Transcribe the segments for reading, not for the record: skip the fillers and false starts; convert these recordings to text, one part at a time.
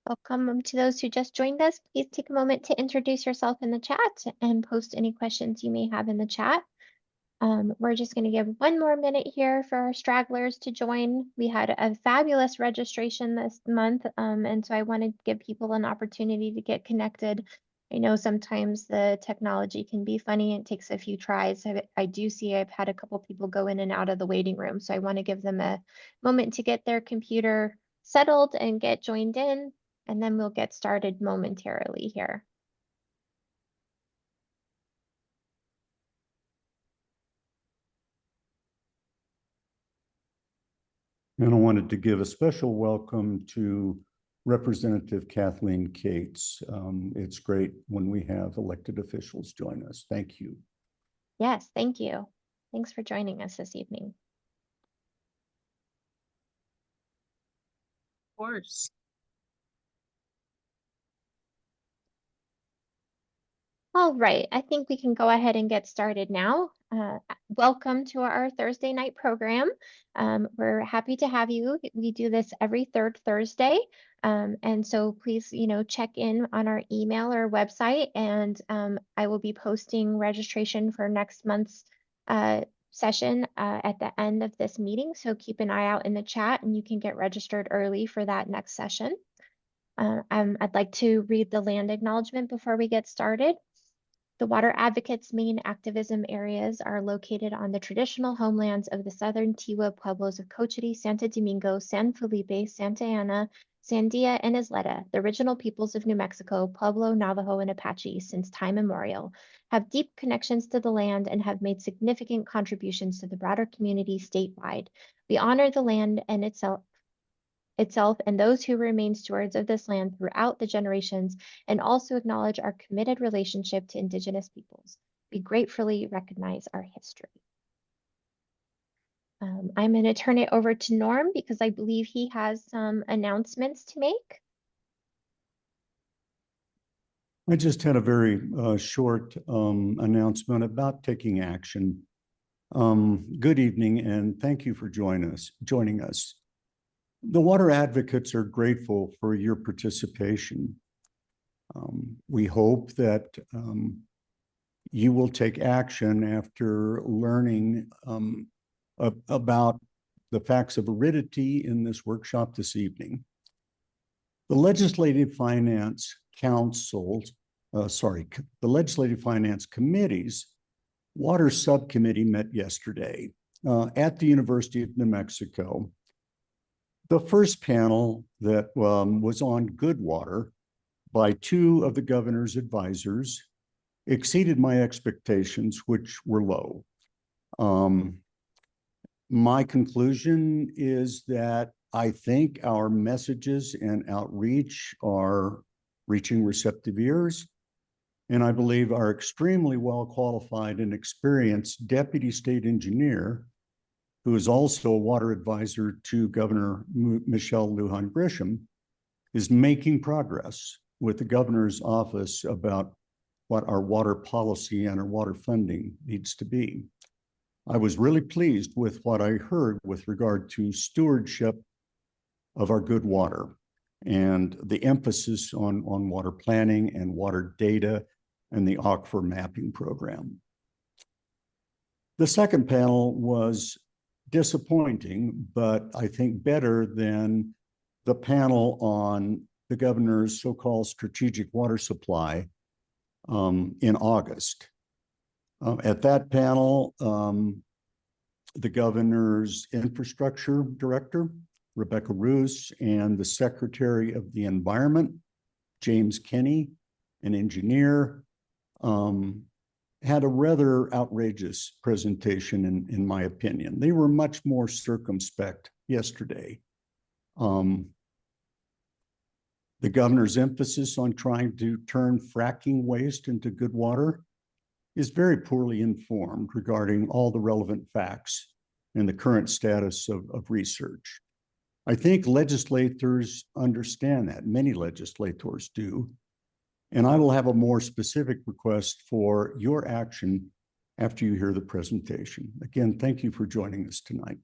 Welcome to those who just joined us. Please take a moment to introduce yourself in the chat and post any questions you may have in the chat. We're just going to give one more minute here for our stragglers to join. We had a fabulous registration this month, and so I want to give people an opportunity to get connected. I know sometimes the technology can be funny. It takes a few tries. I do see I've had a couple people go in and out of the waiting room, so I want to give them a moment to get their computer settled and get joined in, and then we'll get started momentarily here. And I wanted to give a special welcome to Representative Kathleen Cates. It's great when we have elected officials join us. Thank you. Yes, thank you. Thanks for joining us this evening. Of course. All right, I think we can go ahead and get started now. Welcome to our Thursday night program. We're happy to have you. We do this every third Thursday. And so please, check in on our email or website, and I will be posting registration for next month's session at the end of this meeting. So keep an eye out in the chat and you can get registered early for that next session. I'd like to read the land acknowledgement before we get started. The Water Advocates' main activism areas are located on the traditional homelands of the Southern Tiwa Pueblos of Cochiti, Santo Domingo, San Felipe, Santa Ana, Sandia, and Isleta. The original peoples of New Mexico, Pueblo, Navajo, and Apache, since time immemorial, have deep connections to the land and have made significant contributions to the broader community statewide. We honor the land and itself and those who remain stewards of this land throughout the generations, and also acknowledge our committed relationship to Indigenous peoples. We gratefully recognize our history. I'm going to turn it over to Norm because I believe he has some announcements to make. I just had a very short announcement about taking action. Good evening, and thank you for joining us. The Water Advocates are grateful for your participation. We hope that you will take action after learning about the facts of aridity in this workshop this evening. The Legislative Finance Committee's Water Subcommittee met yesterday at the University of New Mexico. The first panel that was on good water by two of the governor's advisors exceeded my expectations, which were low. My conclusion is that I think our messages and outreach are reaching receptive ears, and I believe our extremely well qualified and experienced deputy state engineer, who is also a water advisor to Governor Michelle Lujan Grisham, is making progress with the governor's office about what our water policy and our water funding needs to be. I was really pleased with what I heard with regard to stewardship of our good water and the emphasis on water planning and water data and the aquifer mapping program. The second panel was disappointing, but I think better than the panel on the governor's so-called strategic water supply in August. At that panel, the governor's infrastructure director, Rebecca Roos, and the Secretary of the Environment, James Kinney, an engineer, had a rather outrageous presentation, in my opinion. They were much more circumspect yesterday. The governor's emphasis on trying to turn fracking waste into good water is very poorly informed regarding all the relevant facts and the current status of research. I think legislators understand that. Many legislators do. And I will have a more specific request for your action after you hear the presentation. Again, thank you for joining us tonight.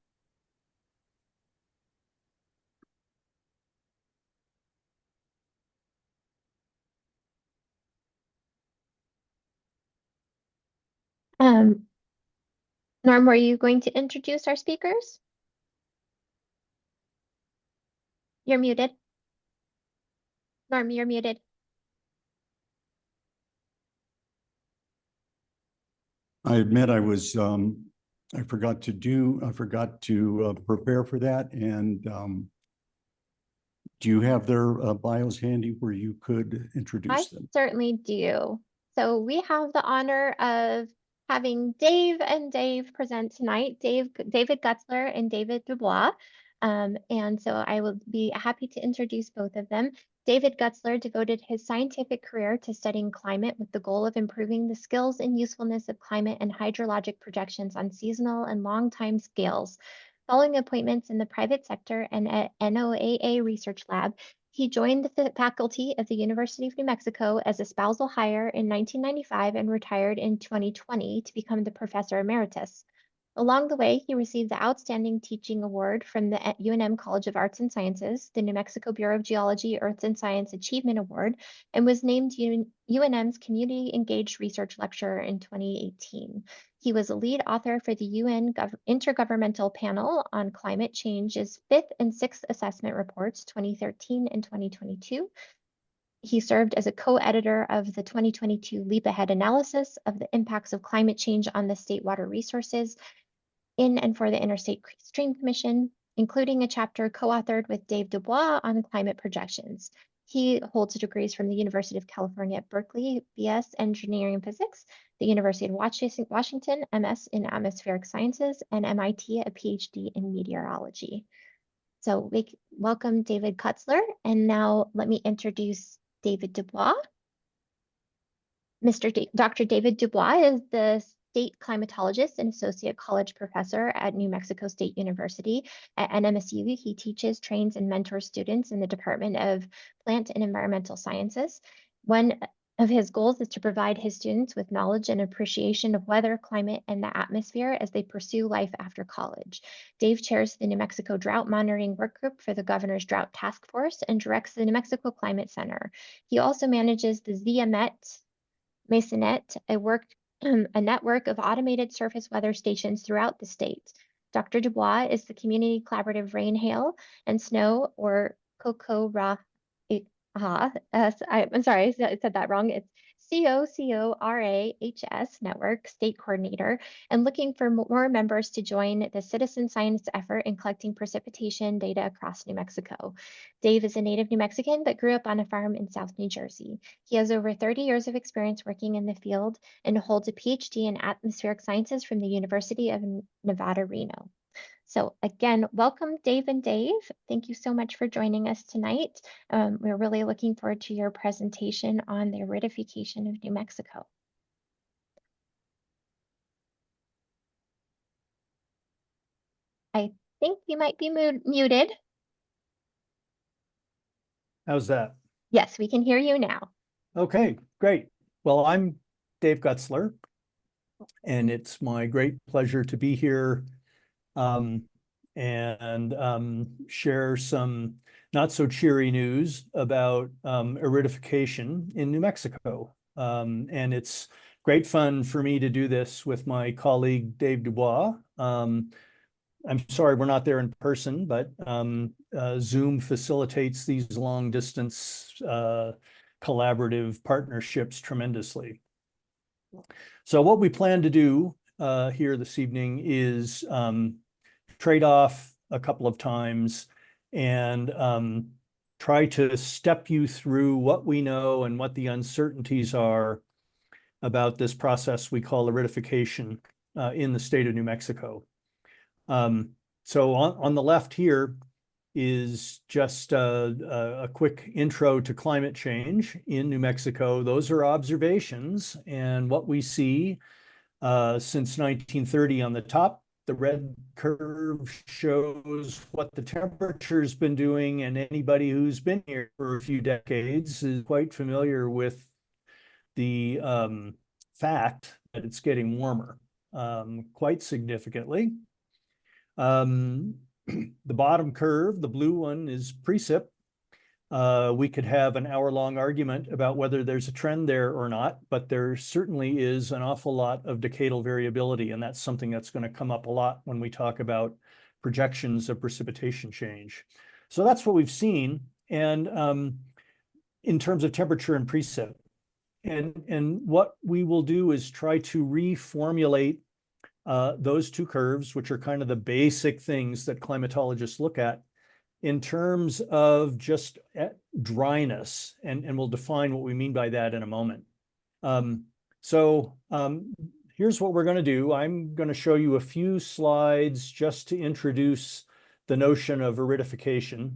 Norm, were you going to introduce our speakers? You're muted. Norm, you're muted. I admit I was, I forgot to prepare for that. And do you have their bios handy where you could I introduce them? certainly do. So we have the honor of having Dave and Dave present tonight, David Gutzler and David DuBois. And so I will be happy to introduce both of them. David Gutzler devoted his scientific career to studying climate with the goal of improving the skills and usefulness of climate and hydrologic projections on seasonal and long time scales. Following appointments in the private sector and at NOAA Research Lab, he joined the faculty of the University of New Mexico as a spousal hire in 1995 and retired in 2020 to become the professor emeritus. Along the way, he received the Outstanding Teaching Award from the UNM College of Arts and Sciences, the New Mexico Bureau of Geology Earth and Science Achievement Award, and was named UNM's Community Engaged Research Lecturer in 2018. He was a lead author for the UN Intergovernmental Panel on Climate Change's 5th and 6th Assessment Reports, 2013 and 2022. He served as a co-editor of the 2022 Leap Ahead analysis of the impacts of climate change on the state water resources in and for the Interstate Stream Commission, including a chapter co-authored with Dave DuBois on climate projections. He holds degrees from the University of California at Berkeley, BS Engineering Physics, the University of Washington, MS in Atmospheric Sciences, and MIT, a PhD in meteorology. So welcome David Gutzler, and now let me introduce David DuBois. Dr. David DuBois is the state climatologist and associate college professor at New Mexico State University. At NMSU, he teaches, trains, and mentors students in the Department of Plant and Environmental Sciences. One of his goals is to provide his students with knowledge and appreciation of weather, climate, and the atmosphere as they pursue life after college. Dave chairs the New Mexico Drought Monitoring Work Group for the Governor's Drought Task Force and directs the New Mexico Climate Center. He also manages the Masonet, a network of automated surface weather stations throughout the state. Dr. DuBois is the community collaborative Rain, Hail, and Snow, or COCORA. I'm sorry, I said that wrong. It's COCORAHS network state coordinator, and looking for more members to join the citizen science effort in collecting precipitation data across New Mexico. Dave is a native New Mexican but grew up on a farm in South New Jersey. He has over 30 years of experience working in the field and holds a PhD in atmospheric sciences from the University of Nevada, Reno. So again, welcome Dave and Dave. Thank you so much for joining us tonight. We're really looking forward to your presentation on the aridification of New Mexico. I think you might be muted. How's that? Yes, we can hear you now. Okay, great. Well, I'm Dave Gutzler, and it's my great pleasure to be here and share some not so cheery news about aridification in New Mexico. And it's great fun for me to do this with my colleague, Dave DuBois. I'm sorry we're not there in person, but Zoom facilitates these long distance collaborative partnerships tremendously. So what we plan to do here this evening is trade off a couple of times and try to step you through what we know and what the uncertainties are about this process we call aridification in the state of New Mexico. So on the left here is just a quick intro to climate change in New Mexico. Those are observations, and what we see since 1930 on the top, the red curve shows what the temperature's been doing, and anybody who's been here for a few decades is quite familiar with the fact that it's getting warmer quite significantly. The bottom curve, the blue one, is precip. We could have an hour-long argument about whether there's a trend there or not, but there certainly is an awful lot of decadal variability, and that's something that's going to come up a lot when we talk about projections of precipitation change. So that's what we've seen, and in terms of temperature and precip. And what we will do is try to reformulate those two curves, which are kind of the basic things that climatologists look at, in terms of just dryness, and we'll define what we mean by that in a moment. Here's what we're going to do. I'm going to show you a few slides just to introduce the notion of aridification.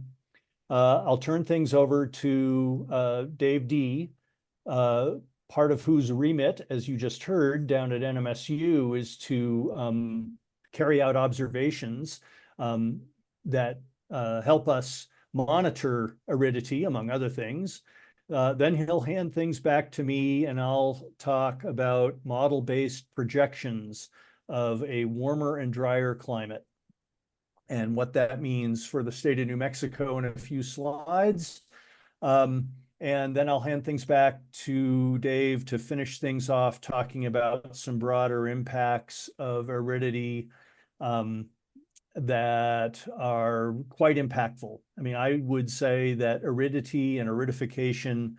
I'll turn things over to Dave D., part of whose remit, as you just heard, down at NMSU is to carry out observations that help us monitor aridity, among other things. Then he'll hand things back to me, and I'll talk about model-based projections of a warmer and drier climate and what that means for the state of New Mexico in a few slides. And then I'll hand things back to Dave to finish things off, talking about some broader impacts of aridity that are quite impactful. I mean, I would say that aridity and aridification,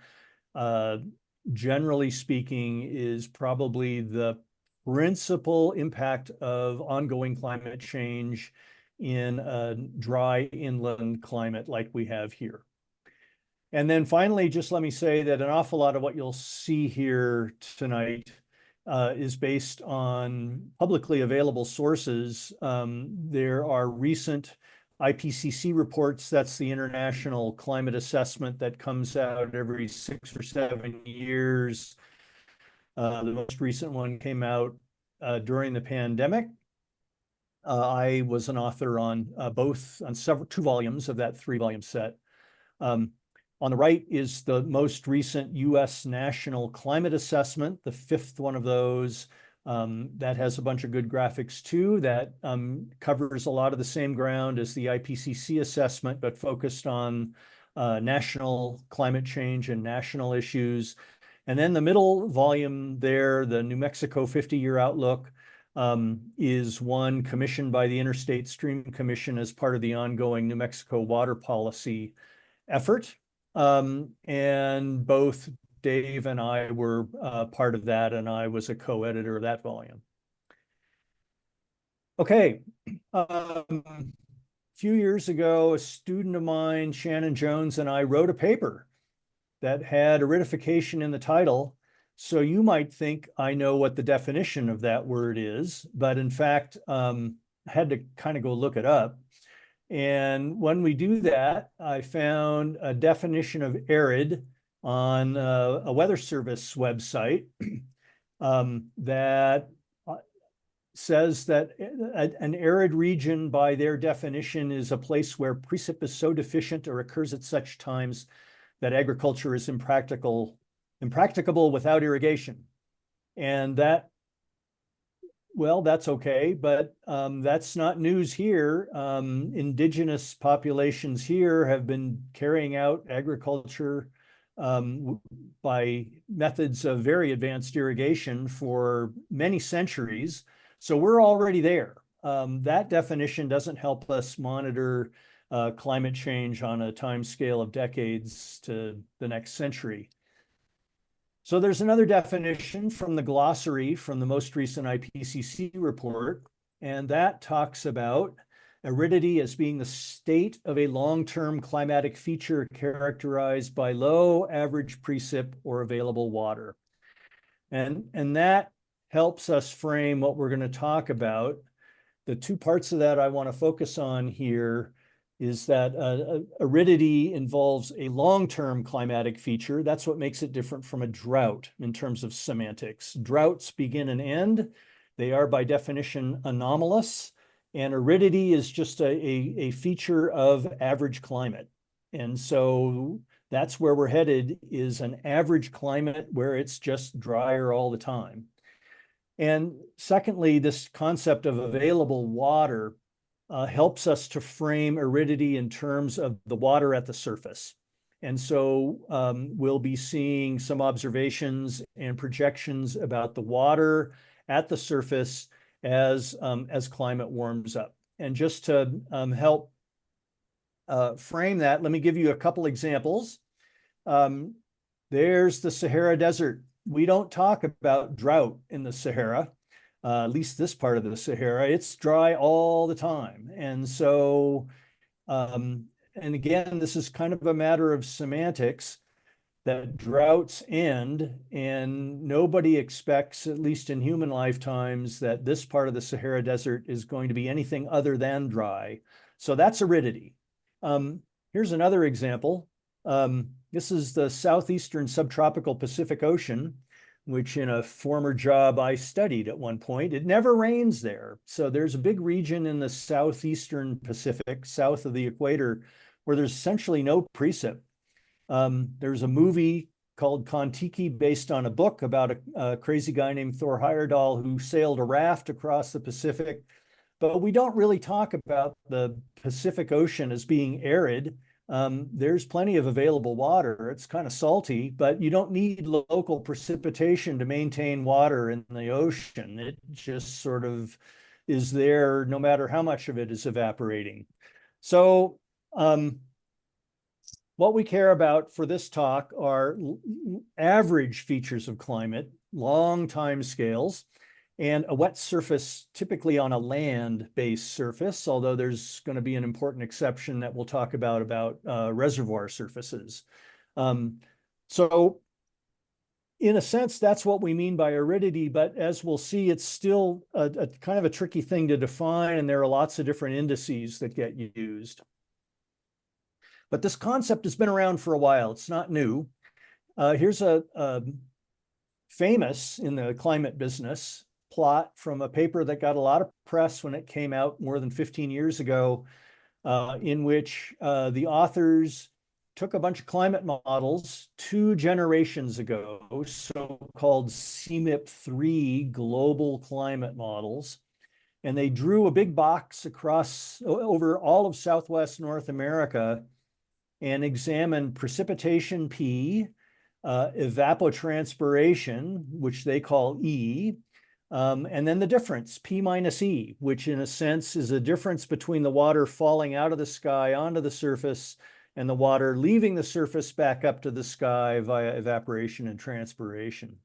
generally speaking, is probably the principal impact of ongoing climate change in a dry inland climate like we have here. And then finally, just let me say that an awful lot of what you'll see here tonight is based on publicly available sources. There are recent IPCC reports. That's the International Climate Assessment that comes out every 6 or 7 years. The most recent one came out during the pandemic. I was an author on two volumes of that 3-volume set. On the right is the most recent U.S. National Climate Assessment, the 5th one of those. That has a bunch of good graphics too, that covers a lot of the same ground as the IPCC assessment, but focused on national climate change and national issues. And then the middle volume there, the New Mexico 50-Year Outlook, is one commissioned by the Interstate Stream Commission as part of the ongoing New Mexico water policy effort. And both Dave and I were part of that, and I was a co-editor of that volume. Okay, a few years ago, a student of mine, Shannon Jones, and I wrote a paper that had aridification in the title. So you might think I know what the definition of that word is, but in fact, I had to kind of go look it up. And when we do that, I found a definition of arid on a Weather Service website that says that an arid region, by their definition, is a place where precip is so deficient or occurs at such times that agriculture is impracticable without irrigation. And that, well, that's okay, but that's not news here. Indigenous populations here have been carrying out agriculture by methods of very advanced irrigation for many centuries. So we're already there. That definition doesn't help us monitor climate change on a time scale of decades to the next century. So there's another definition from the glossary from the most recent IPCC report, and that talks about aridity as being the state of a long-term climatic feature characterized by low average precip or available water. And that helps us frame what we're going to talk about. The two parts of that I want to focus on here is that aridity involves a long-term climatic feature. That's what makes it different from a drought in terms of semantics. Droughts begin and end. They are by definition anomalous, and aridity is just a feature of average climate. And so that's where we're headed, is an average climate where it's just drier all the time. And secondly, this concept of available water helps us to frame aridity in terms of the water at the surface. And so we'll be seeing some observations and projections about the water at the surface as climate warms up. And just to help frame that, let me give you a couple examples. There's the Sahara Desert. We don't talk about drought in the Sahara, at least this part of the Sahara. It's dry all the time. And so, and again, this is kind of a matter of semantics, that droughts end, and nobody expects, at least in human lifetimes, that this part of the Sahara Desert is going to be anything other than dry. So that's aridity. Here's another example. This is the southeastern subtropical Pacific Ocean, which in a former job I studied at one point. It never rains there. So there's a big region in the southeastern Pacific, south of the equator, where there's essentially no precip. There's a movie called Kon-Tiki based on a book about a crazy guy named Thor Heyerdahl who sailed a raft across the Pacific. But we don't really talk about the Pacific Ocean as being arid. There's plenty of available water. It's kind of salty, but you don't need local precipitation to maintain water in the ocean. It just sort of is there no matter how much of it is evaporating. So what we care about for this talk are average features of climate, long time scales, and a wet surface, typically on a land-based surface, although there's going to be an important exception that we'll talk about reservoir surfaces. So in a sense, that's what we mean by aridity, but as we'll see, it's still a kind of a tricky thing to define, and there are lots of different indices that get used. But this concept has been around for a while. It's not new. Here's a famous in the climate business plot from a paper that got a lot of press when it came out more than 15 years ago, in which the authors took a bunch of climate models 2 generations ago, so-called CMIP3 global climate models. And they drew a big box across over all of Southwest North America and examined precipitation P, evapotranspiration, which they call E, and then the difference, P minus E, which in a sense is a difference between the water falling out of the sky onto the surface and the water leaving the surface back up to the sky via evaporation and transpiration.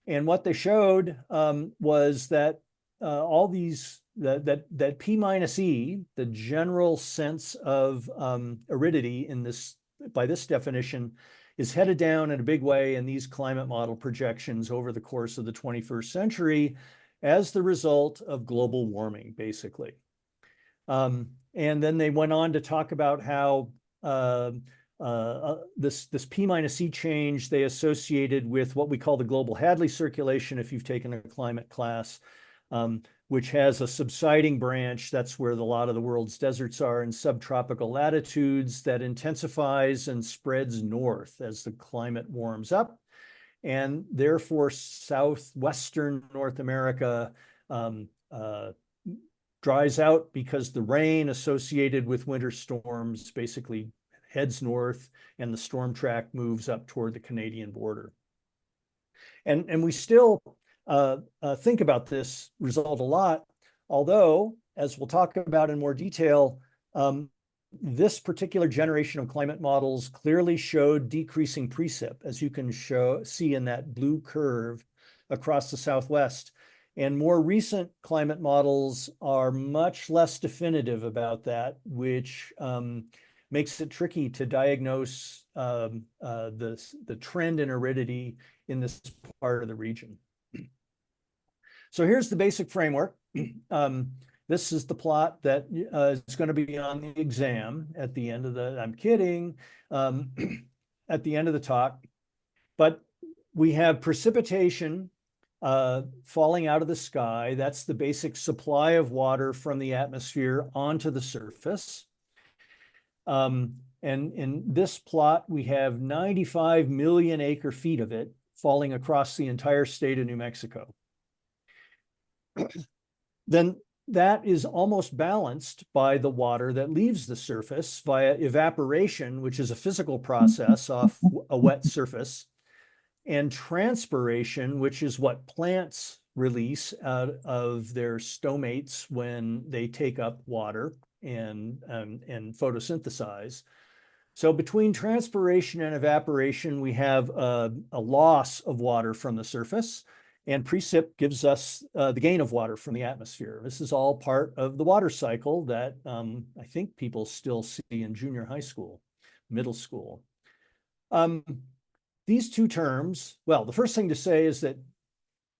And what they showed was that all these, that P minus E, the general sense of aridity in this, by this definition, is headed down in a big way in these climate model projections over the course of the 21st century as the result of global warming, basically. And then they went on to talk about how this P minus E change they associated with what we call the global Hadley circulation, if you've taken a climate class, which has a subsiding branch. That's where a lot of the world's deserts are in subtropical latitudes, that intensifies and spreads north as the climate warms up. And therefore, southwestern North America dries out because the rain associated with winter storms basically heads north and the storm track moves up toward the Canadian border. And we still think about this result a lot, although, as we'll talk about in more detail, this particular generation of climate models clearly showed decreasing precip, as you can see in that blue curve across the Southwest. And more recent climate models are much less definitive about that, which makes it tricky to diagnose the trend in aridity in this part of the region. So here's the basic framework. This is the plot that is going to be on the exam at the end of the, I'm kidding, at the end of the talk. But we have precipitation falling out of the sky. That's the basic supply of water from the atmosphere onto the surface. And in this plot, we have 95 million acre feet of it falling across the entire state of New Mexico. Then that is almost balanced by the water that leaves the surface via evaporation, which is a physical process off a wet surface, and transpiration, which is what plants release out of their stomates when they take up water and photosynthesize. So between transpiration and evaporation, we have a loss of water from the surface, and precip gives us the gain of water from the atmosphere. This is all part of the water cycle that I think people still see in junior high school, middle school. These two terms, well, the first thing to say is that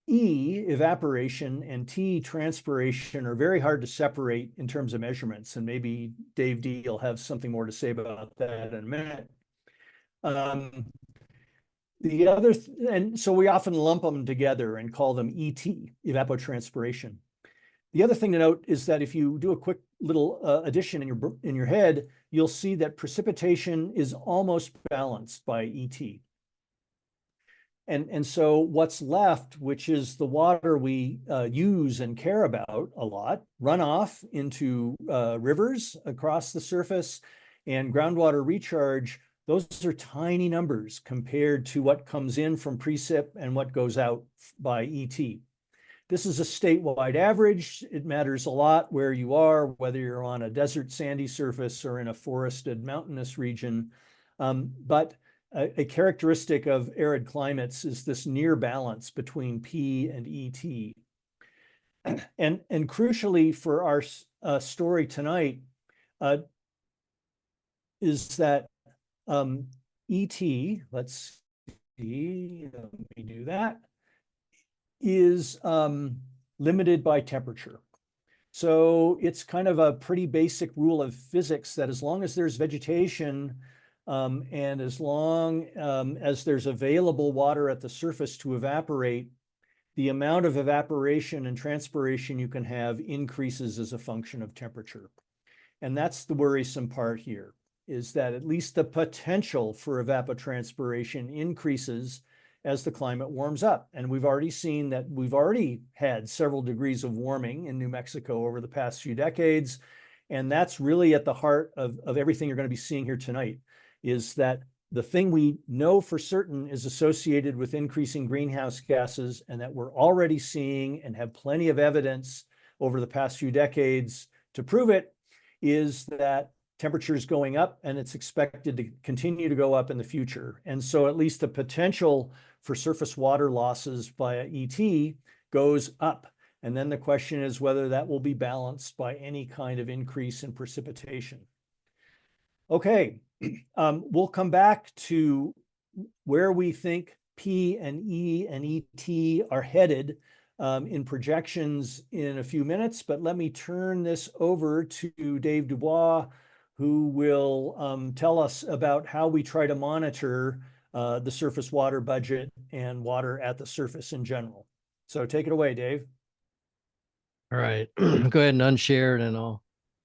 E, evaporation, and T, transpiration, are very hard to separate in terms of measurements. And maybe Dave D will have something more to say about that in a minute. And so we often lump them together and call them ET, evapotranspiration. The other thing to note is that if you do a quick little addition in your head, you'll see that precipitation is almost balanced by ET. And so what's left, which is the water we use and care about a lot, runoff into rivers across the surface and groundwater recharge, those are tiny numbers compared to what comes in from precip and what goes out by ET. This is a statewide average. It matters a lot where you are, whether you're on a desert sandy surface or in a forested mountainous region. But a characteristic of arid climates is this near balance between P and ET. And crucially for our story tonight is that ET, let's see, let me do that, is limited by temperature. So it's kind of a pretty basic rule of physics that as long as there's vegetation and as long as there's available water at the surface to evaporate, the amount of evaporation and transpiration you can have increases as a function of temperature. And that's the worrisome part here, is that at least the potential for evapotranspiration increases as the climate warms up. And we've already seen that we've already had several degrees of warming in New Mexico over the past few decades. And that's really at the heart of everything you're going to be seeing here tonight, is that the thing we know for certain is associated with increasing greenhouse gases, and that we're already seeing and have plenty of evidence over the past few decades to prove it, is that temperature is going up and it's expected to continue to go up in the future. And so at least the potential for surface water losses via ET goes up. And then the question is whether that will be balanced by any kind of increase in precipitation. Okay, we'll come back to where we think P and E and ET are headed in projections in a few minutes, but let me turn this over to Dave DuBois, who will tell us about how we try to monitor the surface water budget and water at the surface in general. So take it away, Dave. All right, go ahead and unshare it and I'll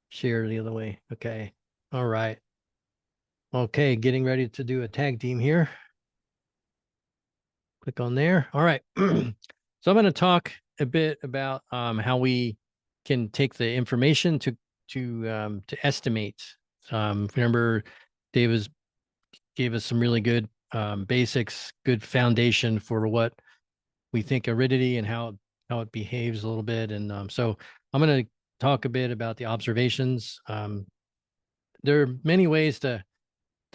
share the other way. Okay, all right. Okay, getting ready to do a tag team here. Click on there. All right. So I'm going to talk a bit about how we can take the information to estimate. Remember, Dave gave us some really good basics, good foundation for what we think aridity and how it behaves a little bit. And so I'm going to talk a bit about the observations. There are many ways to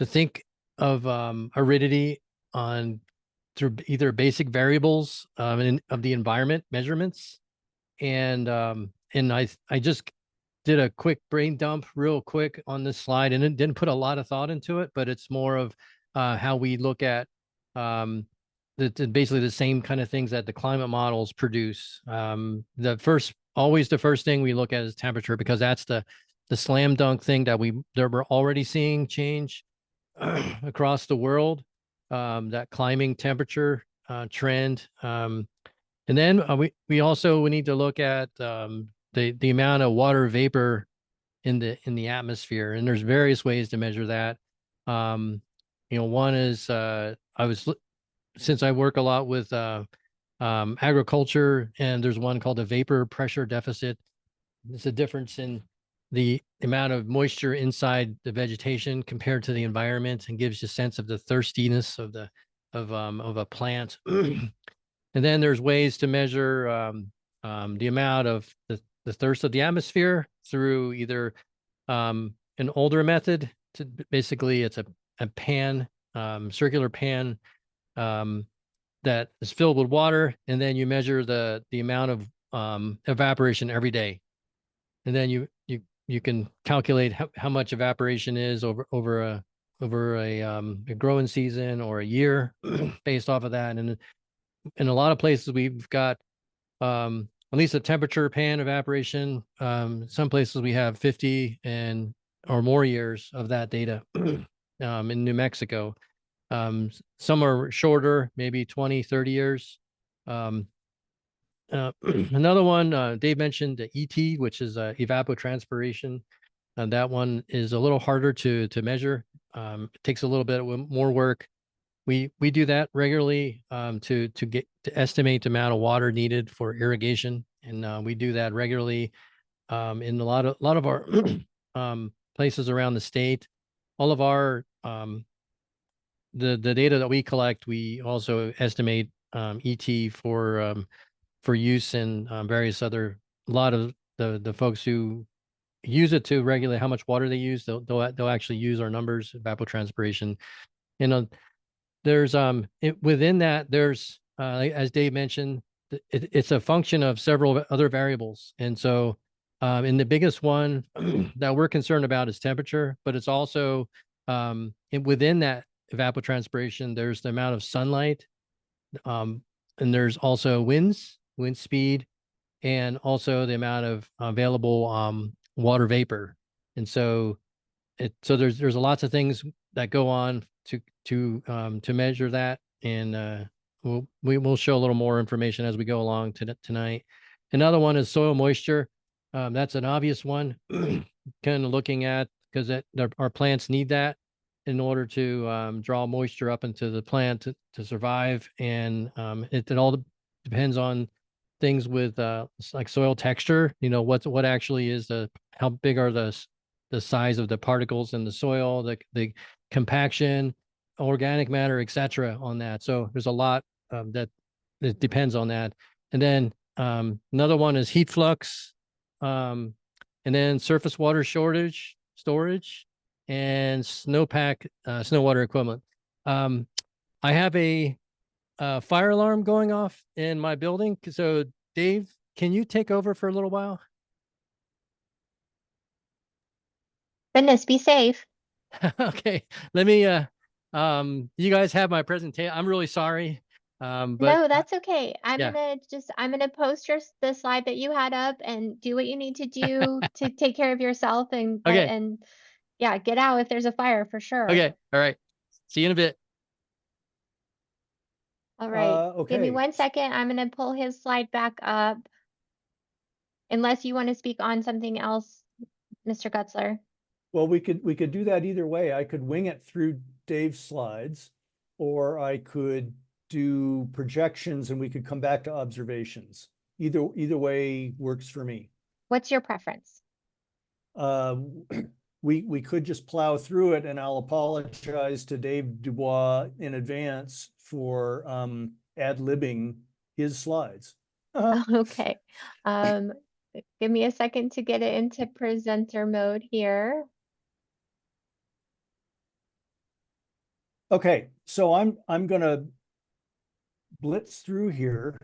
think of aridity through either basic variables of the environment measurements, and I just did a quick brain dump real quick on this slide, and it didn't put a lot of thought into it, but it's more of how we look at basically the same kind of things that the climate models produce. The first thing we look at is temperature, because that's the slam dunk thing that we're already seeing change across the world, that climbing temperature trend. And then we also need to look at the amount of water vapor in the atmosphere, and there's various ways to measure that. One is since I work a lot with agriculture, and there's one called the vapor pressure deficit It's a difference in the amount of moisture inside the vegetation compared to the environment, and gives you a sense of the thirstiness of a plant. And then there's ways to measure the amount of the thirst of the atmosphere through either an older method. To basically, it's a pan, circular pan that is filled with water, and then you measure the amount of evaporation every day, and then you can calculate how much evaporation is over a growing season or a year based off of that. And in a lot of places we've got at least a temperature pan evaporation. Some places we have 50 and or more years of that data in New Mexico. Some are shorter, maybe 20, 30 years. Another one, Dave mentioned the ET, which is evapotranspiration. That one is a little harder to measure. It takes a little bit more work. We do that regularly to estimate the amount of water needed for irrigation, and we do that regularly in a lot of our places around the state. All of our the data that we collect, we also estimate ET for use in various other. A lot of the folks who use it to regulate how much water they use, they'll actually use our numbers, evapotranspiration. There's within that, there's as Dave mentioned, it's a function of several other variables. And so and the biggest one that we're concerned about is temperature, but it's also within that evapotranspiration, there's the amount of sunlight, and there's also wind speed, and also the amount of available water vapor. And so there's lots of things that go on to measure that, and we'll show a little more information as we go along tonight. Another one is soil moisture. That's an obvious one, kind of looking at, because our plants need that in order to draw moisture up into the plant to survive. And it all depends on things with like soil texture. What actually is how big are the size of the particles in the soil, the compaction, organic matter, etc. on that. So there's a lot that depends on that. And then another one is heat flux, and then surface water storage, and snowpack, snow water equivalent. I have a fire alarm going off in my building. So Dave, can you take over for a little while? Goodness, be safe. Okay, let me you guys have my presentation. I'm really sorry. But no, that's okay. I'm yeah. gonna post the slide that you had up, and do what you need to do to take care of yourself, and Okay. yeah, get out if there's a fire for sure. Okay, all right. See you in a bit. All right. Give me Okay. 1 second. I'm gonna pull his slide back up. Unless you want to speak on something else, Mr. Gutzler. Well, we could do that either way. I could wing it through Dave's slides, or I could do projections and we could come back to observations. Either way works for me. What's your preference? We could just plow through it, and I'll apologize to Dave DuBois in advance for ad-libbing his slides. Okay. Give me a second to get it into presenter mode here. Okay, so I'm gonna blitz through here.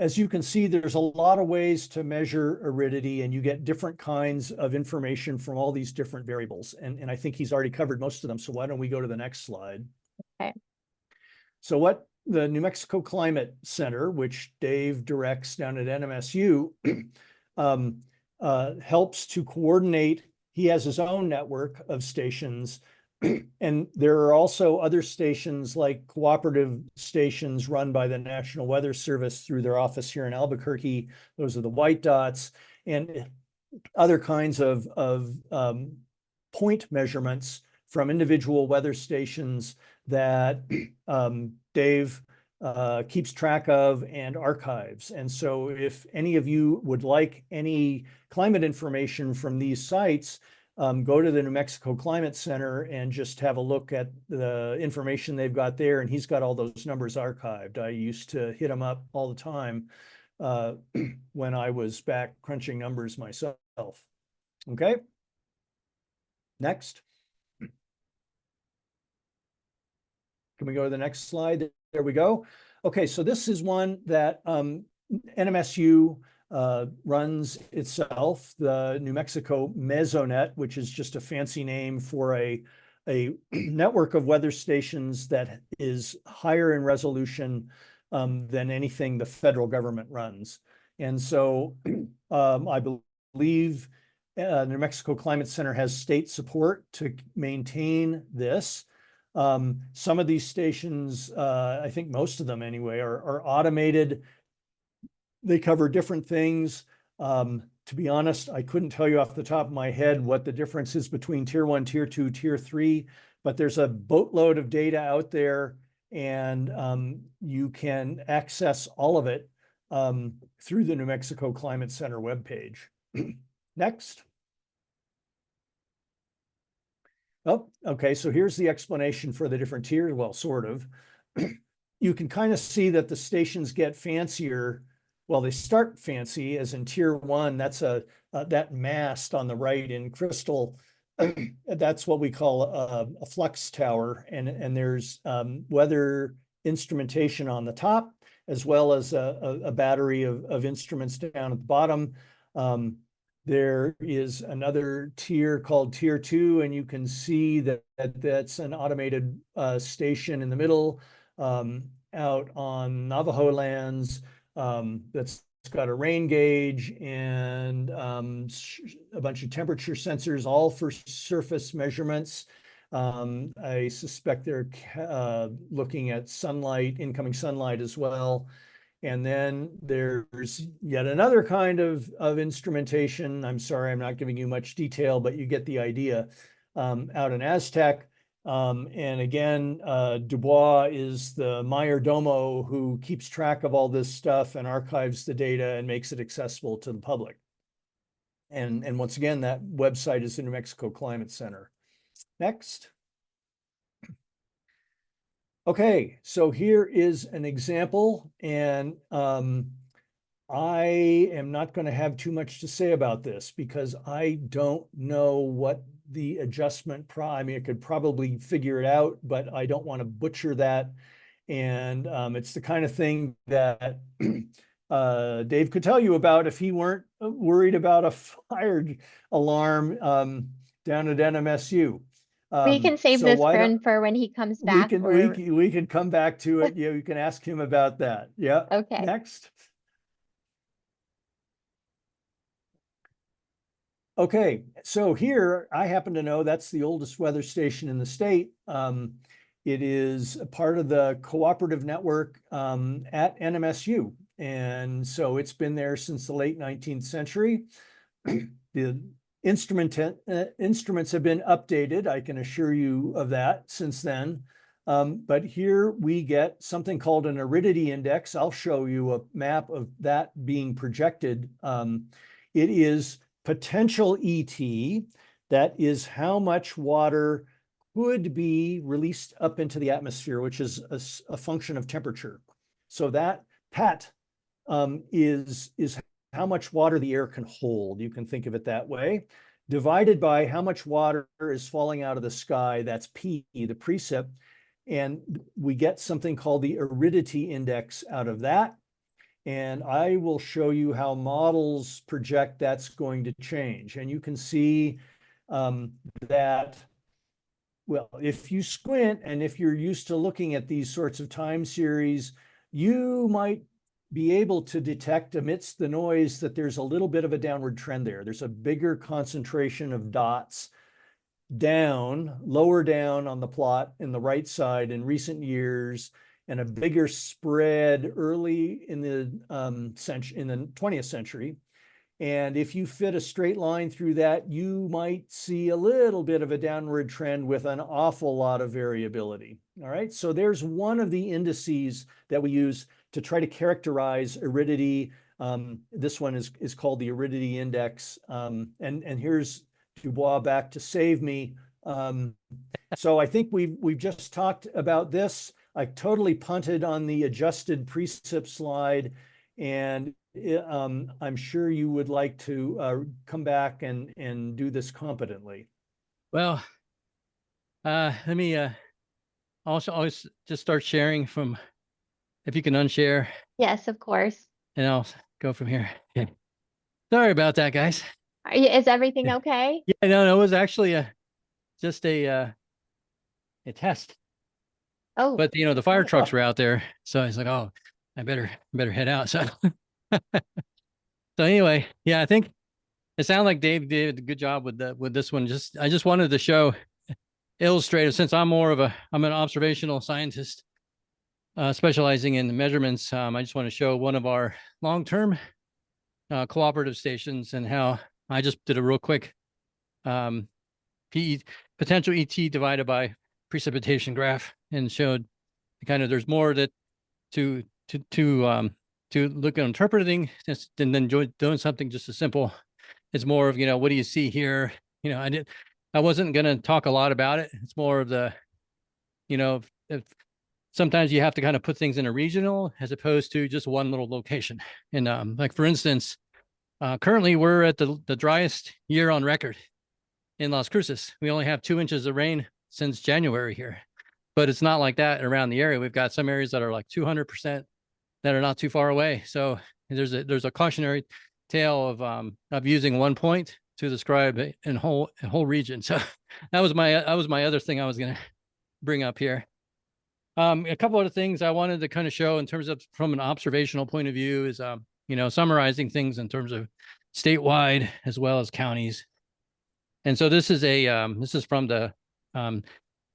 As you can see, there's a lot of ways to measure aridity, and you get different kinds of information from all these different variables. And I think he's already covered most of them. So why don't we go to the next slide? Okay. So what the New Mexico Climate Center, which Dave directs down at NMSU, helps to coordinate. He has his own network of stations. And there are also other stations, like cooperative stations run by the National Weather Service through their office here in Albuquerque. Those are the white dots, and other kinds of point measurements from individual weather stations that Dave keeps track of and archives. And so if any of you would like any climate information from these sites, go to the New Mexico Climate Center and just have a look at the information they've got there. And he's got all those numbers archived. I used to hit him up all the time when I was back crunching numbers myself. Okay. Next. Can we go to the next slide? There we go. Okay, so this is one that NMSU runs itself, the New Mexico Mesonet, which is just a fancy name for a network of weather stations that is higher in resolution than anything the federal government runs. And so I believe New Mexico Climate Center has state support to maintain this. Some of these stations, I think most of them anyway, are automated. They cover different things. To be honest, I couldn't tell you off the top of my head what the difference is between tier 1, tier 2, tier 3, but there's a boatload of data out there, and you can access all of it through the New Mexico Climate Center webpage. Next. Oh, okay, so here's the explanation for the different tiers. Well, sort of. You can kind of see that the stations get fancier. Well, they start fancy, as in tier 1, that's that mast on the right in crystal. That's what we call a flux tower. And there's weather instrumentation on the top, as well as a battery of instruments down at the bottom. There is another tier called tier 2, and you can see that that's an automated station in the middle out on Navajo lands that's got a rain gauge and a bunch of temperature sensors, all for surface measurements. I suspect they're looking at sunlight, incoming sunlight as well. And then there's yet another kind of instrumentation. I'm sorry, I'm not giving you much detail, but you get the idea, out in Aztec. And again, DuBois is the mayor domo who keeps track of all this stuff and archives the data and makes it accessible to the public. And once again, that website is the New Mexico Climate Center. Next. Okay, so here is an example, and I am not going to have too much to say about this because I don't know what the adjustment, I mean, I could probably figure it out, but I don't want to butcher that. And it's the kind of thing that Dave could tell you about if he weren't worried about a fire alarm down at NMSU. We can save this for when he comes back. We can come back to it. Yeah, you can ask him about that. Yeah. Okay. Next. Okay, so here I happen to know that's the oldest weather station in the state. It is a part of the cooperative network at NMSU. And so it's been there since the late 19th century. The instruments have been updated, I can assure you of that, since then. But here we get something called an aridity index. I'll show you a map of that being projected. It is potential ET, that is how much water could be released up into the atmosphere, which is a function of temperature. So that PAT is how much water the air can hold. You can think of it that way, divided by how much water is falling out of the sky. That's P, the precip. And we get something called the aridity index out of that. And I will show you how models project that's going to change. And you can see that, well, if you squint and if you're used to looking at these sorts of time series, you might be able to detect amidst the noise that there's a little bit of a downward trend there. There's a bigger concentration of dots down, lower down on the plot in the right side in recent years, and a bigger spread early in the 20th century. And if you fit a straight line through that, you might see a little bit of a downward trend with an awful lot of variability. All right, so there's one of the indices that we use to try to characterize aridity. This one is called the aridity index. And here's DuBois back to save me. So I think we've just talked about this. I totally punted on the adjusted precip slide, and I'm sure you would like to come back and do this competently. Well, let me also always just start sharing from, if you can unshare, Yes, of course. and I'll go from here. Okay. Sorry about that, guys. Is everything okay? Yeah, no, it was actually just a test. Oh, But the fire trucks were out there, so I was like, oh, I better head out. So so anyway, yeah, I think it sounded like Dave did a good job with this one. I just wanted to show, illustrate, since I'm an observational scientist, specializing in measurements. I just want to show one of our long-term cooperative stations and how I just did a real quick potential ET divided by precipitation graph, and showed kind of there's more that to look at interpreting than doing something just as simple. It's more of, what do you see here? I wasn't going to talk a lot about it. It's more of the, if sometimes you have to kind of put things in a regional as opposed to just one little location. And like, for instance, currently we're at the driest year on record in Las Cruces. We only have 2 inches of rain since January here, but it's not like that around the area. We've got some areas that are like 200% that are not too far away. So there's a cautionary tale of using one point to describe a whole region. So that was my other thing I was going to bring up here. A couple other things I wanted to kind of show in terms of from an observational point of view is summarizing things in terms of statewide as well as counties. And so this is from the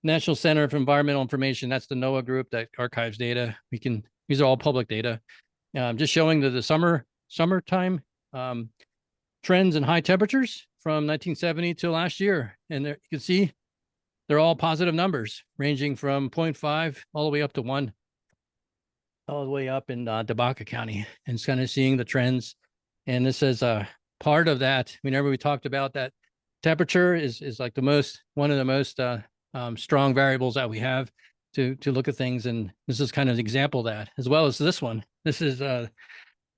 National Center for Environmental Information. That's the NOAA group that archives data. These are all public data. Just showing the summertime trends and high temperatures from 1970 to last year. And there you can see they're all positive numbers, ranging from 0.5 all the way up to 1, all the way up in DeBaca County, and kind of seeing the trends. And this is part of that. Whenever we talked about that, temperature is like one of the most strong variables that we have to look at things. And this is kind of an example of that, as well as this one. This is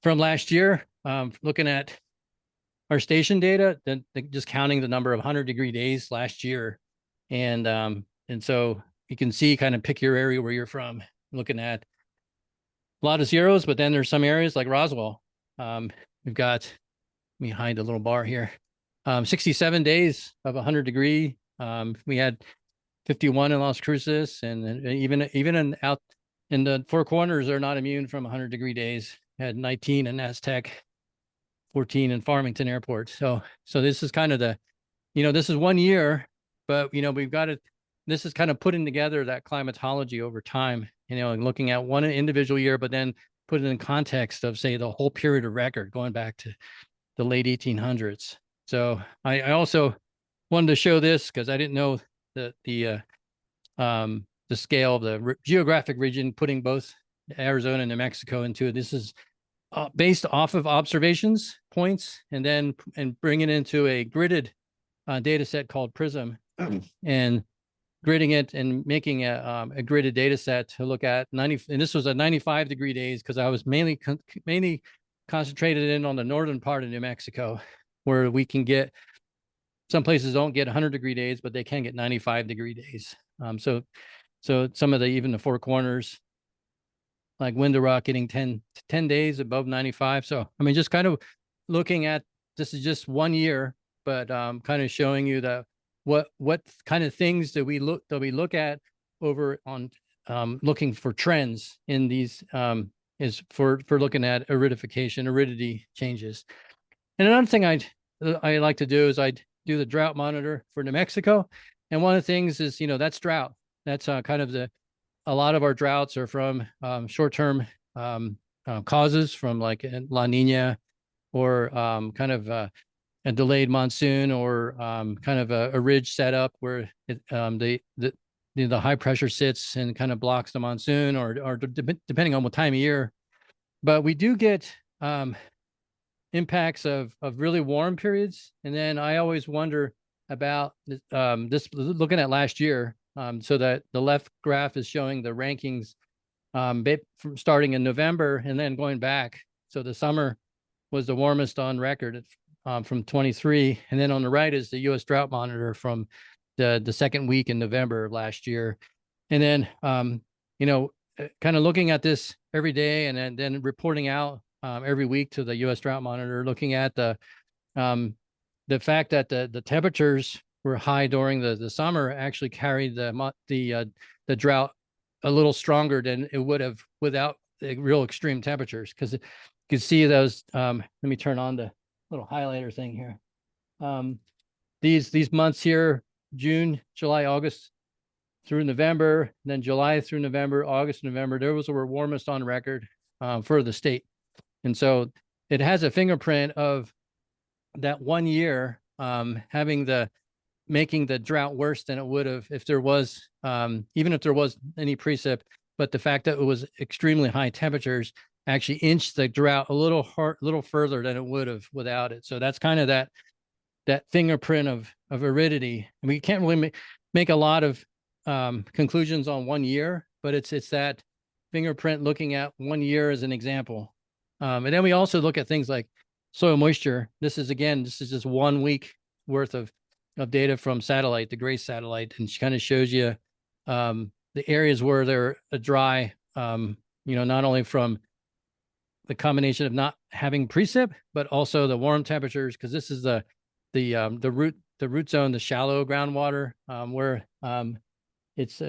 from last year, looking at our station data, then just counting the number of 100-degree days last year. And so you can see, kind of pick your area where you're from, looking at a lot of zeros, but then there's some areas like Roswell. We've got, let me hide the little bar here. 67 days of 100-degree. We had 51 in Las Cruces, and even out in the Four Corners, they're not immune from 100-degree days. Had 19 in Aztec, 14 in Farmington Airport. So this is kind of this is 1 year, but we've got it. This is kind of putting together that climatology over time, and looking at one individual year, but then put it in context of, say, the whole period of record going back to the late 1800s. So I also wanted to show this because I didn't know the scale of the geographic region, putting both Arizona and New Mexico into it. This is based off of observations points, and bring it into a gridded data set called PRISM, and gridding it and making a gridded data set to look at 90. And this was a 95-degree days because I was mainly concentrated in on the northern part of New Mexico, where we can get, some places don't get 100-degree days, but they can get 95-degree days. So some of even the Four Corners, like Window Rock, getting 10 days above 95. So, just kind of looking at, this is just 1 year, but kind of showing you that what kind of things that we look at over on looking for trends in these is for looking at aridification, aridity changes. And another thing I like to do is I'd do the drought monitor for New Mexico. And one of the things is, that's drought. That's kind of a lot of our droughts are from short-term causes, from like La Nina, or kind of a delayed monsoon, or kind of a ridge setup where the high pressure sits and kind of blocks the monsoon, or depending on what time of year. But we do get impacts of really warm periods. And then I always wonder about this, looking at last year. So that the left graph is showing the rankings from starting in November and then going back. So the summer was the warmest on record from 23. And then on the right is the U.S. Drought Monitor from the second week in November of last year. And then, kind of looking at this every day, and then reporting out every week to the U.S. Drought Monitor, looking at the fact that the temperatures were high during the summer actually carried the drought a little stronger than it would have without the real extreme temperatures. Because you can see those. Let me turn on the little highlighter thing here. These months here, June, July, August through November, then July through November, August, November, those were warmest on record for the state. And so it has a fingerprint of that 1 year making the drought worse than it would have if there was, even if there was any precip, but the fact that it was extremely high temperatures actually inched the drought a little further than it would have without it. So that's kind of that fingerprint of aridity. And we can't really make a lot of conclusions on 1 year, but it's that fingerprint looking at 1 year as an example. And then we also look at things like soil moisture. This is just 1 week worth of data from satellite, the GRACE satellite, and she kind of shows you the areas where they're dry, not only from the combination of not having precip, but also the warm temperatures, because this is the root zone, the shallow groundwater, where it's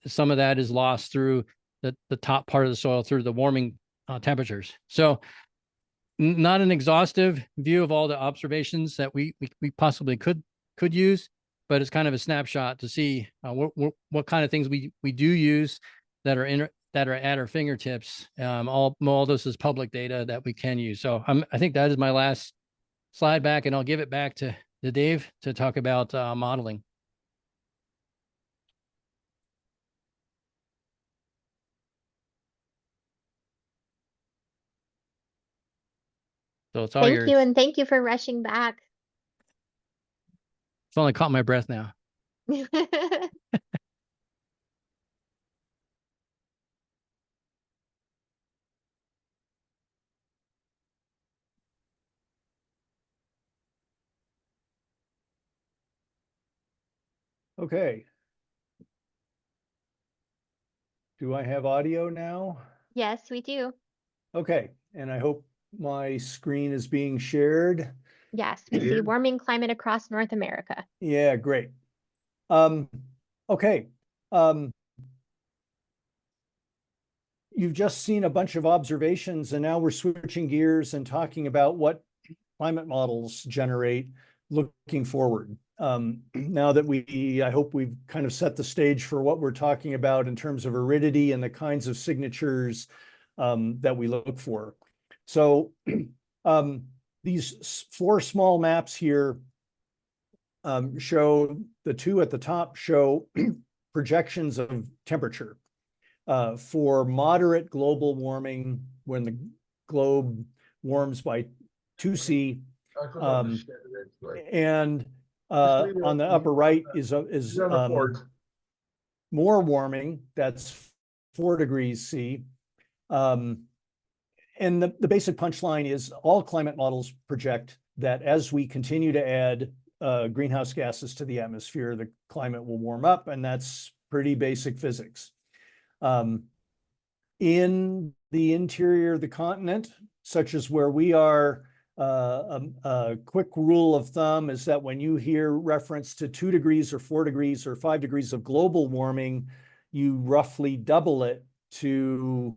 some of that is lost through the top part of the soil through the warming temperatures. So not an exhaustive view of all the observations that we possibly could use, but it's kind of a snapshot to see what kind of things we do use that are at our fingertips. All this is public data that we can use. So I think that is my last slide back, and I'll give it back to Dave to talk about modeling. So it's all yours. Thank you, and thank you for rushing back. It's only caught my breath now. Okay. Do I have audio now? Yes, we do. Okay, and I hope my screen is being shared. Yes, we see warming climate across North America. Yeah, great. Okay. You've just seen a bunch of observations, and now we're switching gears and talking about what climate models generate looking forward. Now that I hope we've kind of set the stage for what we're talking about in terms of aridity and the kinds of signatures that we look for. So these 4 small maps here show, the 2 at the top show projections of temperature for moderate global warming when the globe warms by 2°C. And on the upper right is more warming, that's 4°C. And the basic punchline is all climate models project that as we continue to add greenhouse gases to the atmosphere, the climate will warm up, and that's pretty basic physics. In the interior of the continent, such as where we are, a quick rule of thumb is that when you hear reference to 2 degrees or 4 degrees or 5 degrees of global warming, you roughly double it to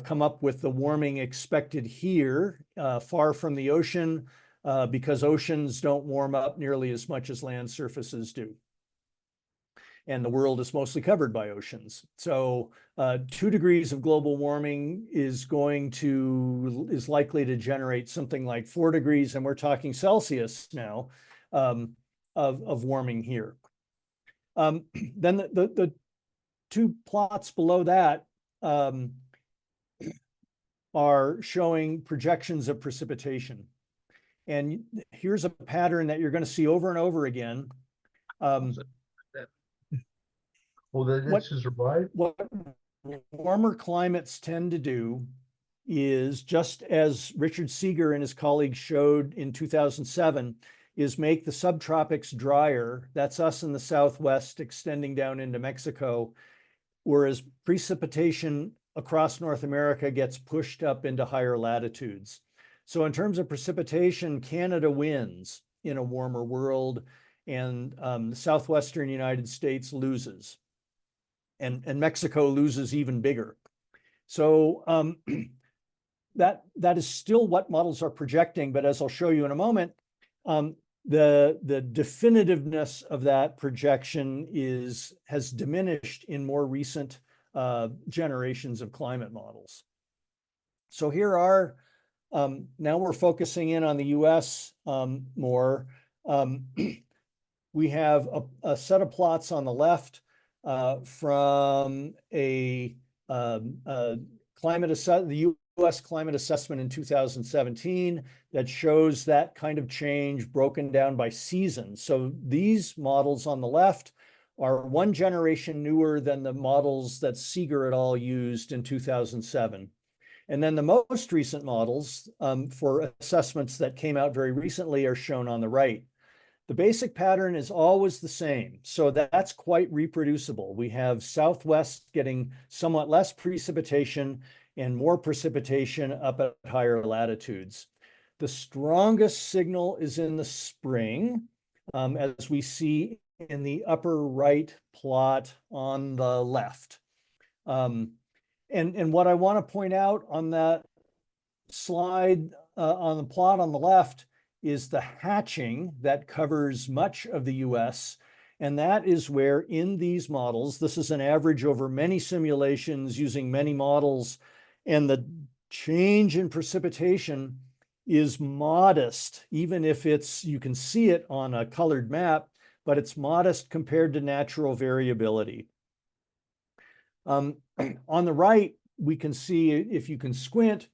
come up with the warming expected here, far from the ocean, because oceans don't warm up nearly as much as land surfaces do. and the world is mostly covered by oceans. So 2 degrees of global warming is likely to generate something like 4 degrees, and we're talking Celsius now, of warming here. Then the 2 plots below that are showing projections of precipitation. And here's a pattern that you're going to see over and over again. What warmer climates tend to do is, just as Richard Seeger and his colleagues showed in 2007, is make the subtropics drier. That's us in the Southwest extending down into Mexico, whereas precipitation across North America gets pushed up into higher latitudes. So in terms of precipitation, Canada wins in a warmer world, and the southwestern United States loses. And Mexico loses even bigger. So that is still what models are projecting, but as I'll show you in a moment, the definitiveness of that projection has diminished in more recent generations of climate models. So here are, now we're focusing in on the US more. We have a set of plots on the left from the US climate assessment in 2017 that shows that kind of change broken down by season. So these models on the left are 1 generation newer than the models that Seeger et al. Used in 2007. And then the most recent models for assessments that came out very recently are shown on the right. The basic pattern is always the same, so that's quite reproducible. We have Southwest getting somewhat less precipitation and more precipitation up at higher latitudes. The strongest signal is in the spring, as we see in the upper right plot on the left. And what I want to point out on that slide, on the plot on the left, is the hatching that covers much of the US. And that is where in these models, this is an average over many simulations using many models, and the change in precipitation is modest, even if you can see it on a colored map, but it's modest compared to natural variability. On the right, we can see, if you can squint,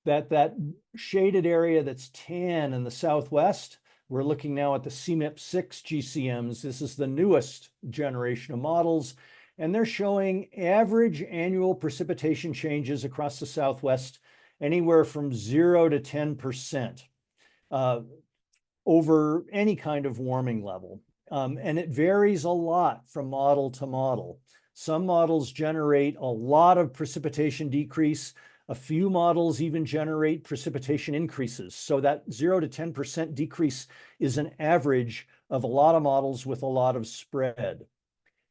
that shaded area that's tan in the Southwest, we're looking now at the CMIP-6 GCMs. This is the newest generation of models, and they're showing average annual precipitation changes across the Southwest anywhere from 0 to 10% over any kind of warming level. And it varies a lot from model to model. Some models generate a lot of precipitation decrease. A few models even generate precipitation increases. So that 0 to 10% decrease is an average of a lot of models with a lot of spread.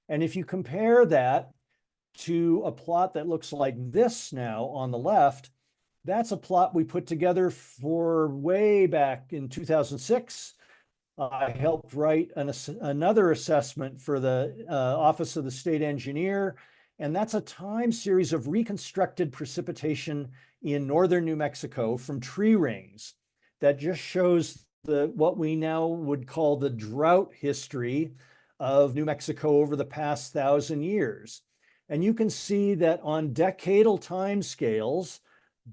And if you compare that to a plot that looks like this now on the left, that's a plot we put together for way back in 2006. I helped write another assessment for the Office of the State Engineer, and that's a time series of reconstructed precipitation in northern New Mexico from tree rings that just shows what we now would call the drought history of New Mexico over the past 1,000 years. And you can see that on decadal time scales,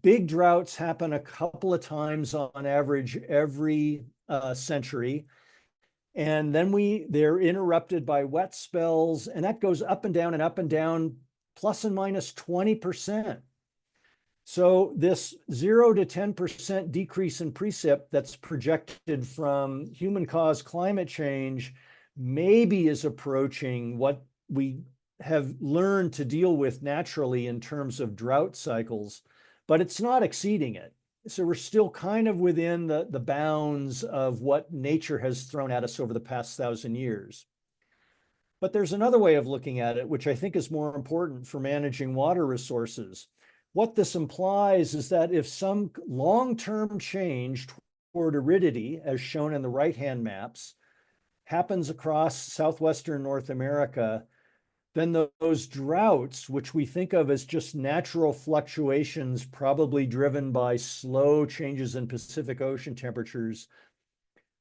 big droughts happen a couple of times on average every century. And then they're interrupted by wet spells, and that goes up and down, plus and minus 20%. So this 0 to 10% decrease in precip that's projected from human-caused climate change maybe is approaching what we have learned to deal with naturally in terms of drought cycles, but it's not exceeding it. So we're still kind of within the bounds of what nature has thrown at us over the past 1,000 years. But there's another way of looking at it, which I think is more important for managing water resources. What this implies is that if some long-term change toward aridity, as shown in the right-hand maps, happens across southwestern North America, then those droughts, which we think of as just natural fluctuations, probably driven by slow changes in Pacific Ocean temperatures,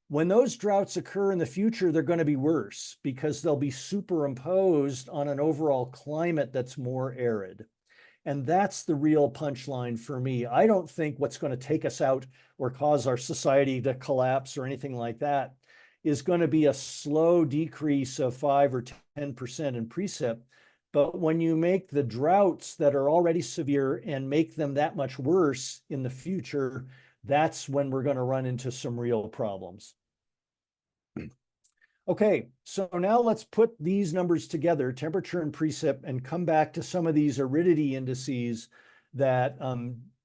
when those droughts occur in the future, they're going to be worse because they'll be superimposed on an overall climate that's more arid. And that's the real punchline for me. I don't think what's going to take us out or cause our society to collapse or anything like that is going to be a slow decrease of 5 or 10% in precip. But when you make the droughts that are already severe and make them that much worse in the future, that's when we're going to run into some real problems. Okay, so now let's put these numbers together, temperature and precip, and come back to some of these aridity indices that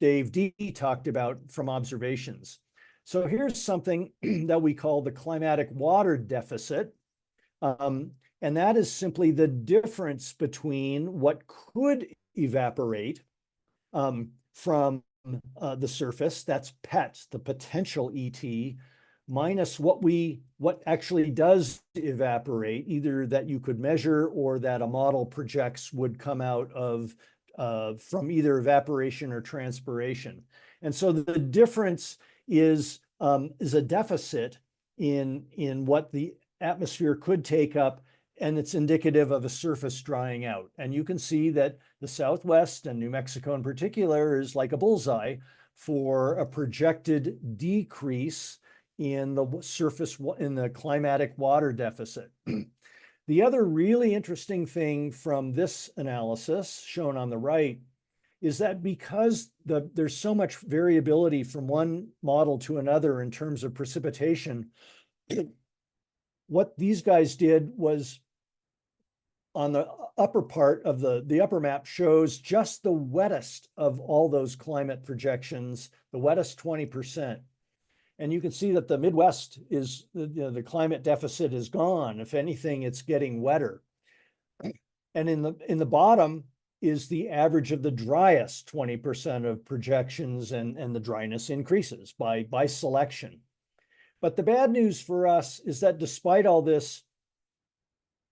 Dave D talked about from observations. So here's something that we call the climatic water deficit. And that is simply the difference between what could evaporate from the surface, that's PET, the potential ET, minus what actually does evaporate, either that you could measure or that a model projects would come out of from either evaporation or transpiration. And so the difference is a deficit in what the atmosphere could take up, and it's indicative of a surface drying out. And you can see that the Southwest and New Mexico in particular is like a bullseye for a projected decrease in the surface, in the climatic water deficit. The other really interesting thing from this analysis shown on the right is that because there's so much variability from one model to another in terms of precipitation, what these guys did was on the upper part of the upper map shows just the wettest of all those climate projections, the wettest 20%. And you can see that the Midwest is, the climate deficit is gone. If anything, it's getting wetter. And in the bottom is the average of the driest 20% of projections, and the dryness increases by selection. But the bad news for us is that despite all this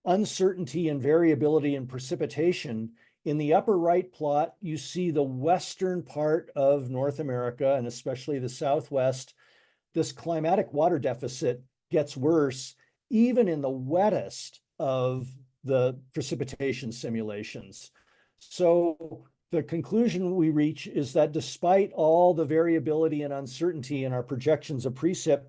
uncertainty and variability in precipitation, in the upper right plot, you see the western part of North America, and especially the Southwest, this climatic water deficit gets worse even in the wettest of the precipitation simulations. So the conclusion we reach is that despite all the variability and uncertainty in our projections of precip,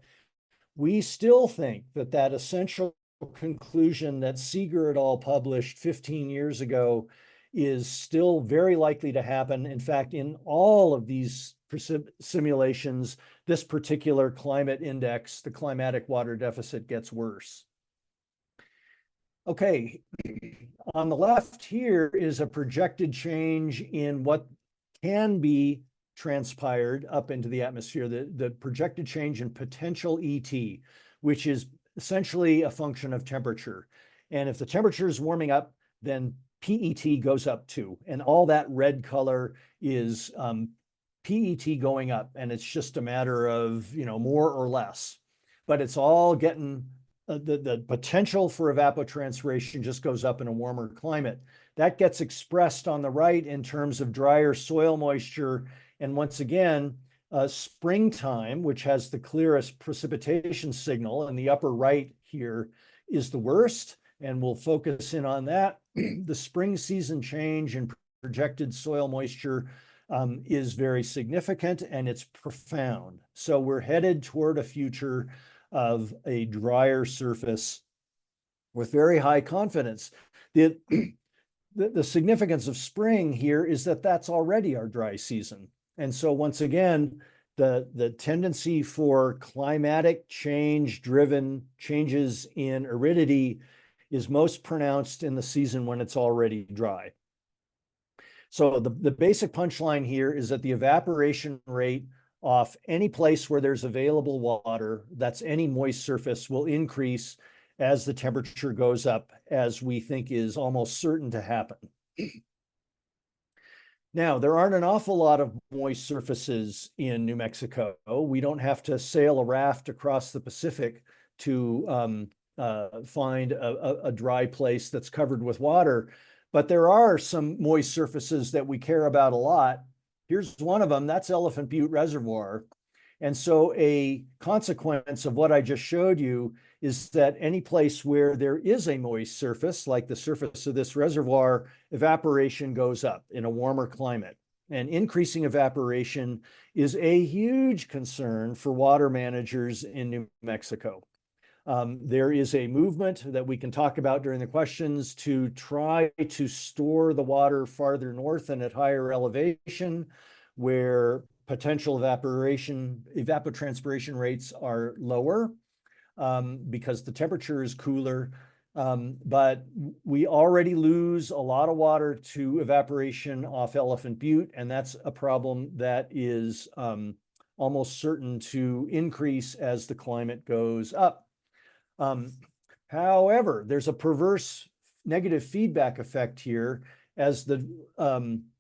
we still think that that essential conclusion that Seeger et al. Published 15 years ago is still very likely to happen. In fact, in all of these simulations, this particular climate index, the climatic water deficit, gets worse. Okay, on the left here is a projected change in what can be transpired up into the atmosphere, the projected change in potential ET, which is essentially a function of temperature. And if the temperature is warming up, then PET goes up too. And all that red color is PET going up, and it's just a matter of, more or less. But it's all getting, the potential for evapotranspiration just goes up in a warmer climate. That gets expressed on the right in terms of drier soil moisture. And once again, springtime, which has the clearest precipitation signal in the upper right here, is the worst. And we'll focus in on that. The spring season change in projected soil moisture is very significant, and it's profound. So we're headed toward a future of a drier surface with very high confidence. The significance of spring here is that that's already our dry season. And so once again, the tendency for climatic change-driven changes in aridity is most pronounced in the season when it's already dry. So the basic punchline here is that the evaporation rate off any place where there's available water, that's any moist surface, will increase as the temperature goes up, as we think is almost certain to happen. Now, there aren't an awful lot of moist surfaces in New Mexico. We don't have to sail a raft across the Pacific to find a dry place that's covered with water. But there are some moist surfaces that we care about a lot. Here's one of them, that's Elephant Butte Reservoir. And so a consequence of what I just showed you is that any place where there is a moist surface, like the surface of this reservoir, evaporation goes up in a warmer climate. And increasing evaporation is a huge concern for water managers in New Mexico. There is a movement that we can talk about during the questions to try to store the water farther north and at higher elevation, where potential evapotranspiration rates are lower because the temperature is cooler. But we already lose a lot of water to evaporation off Elephant Butte, and that's a problem that is almost certain to increase as the climate goes up. However, there's a perverse negative feedback effect here. As the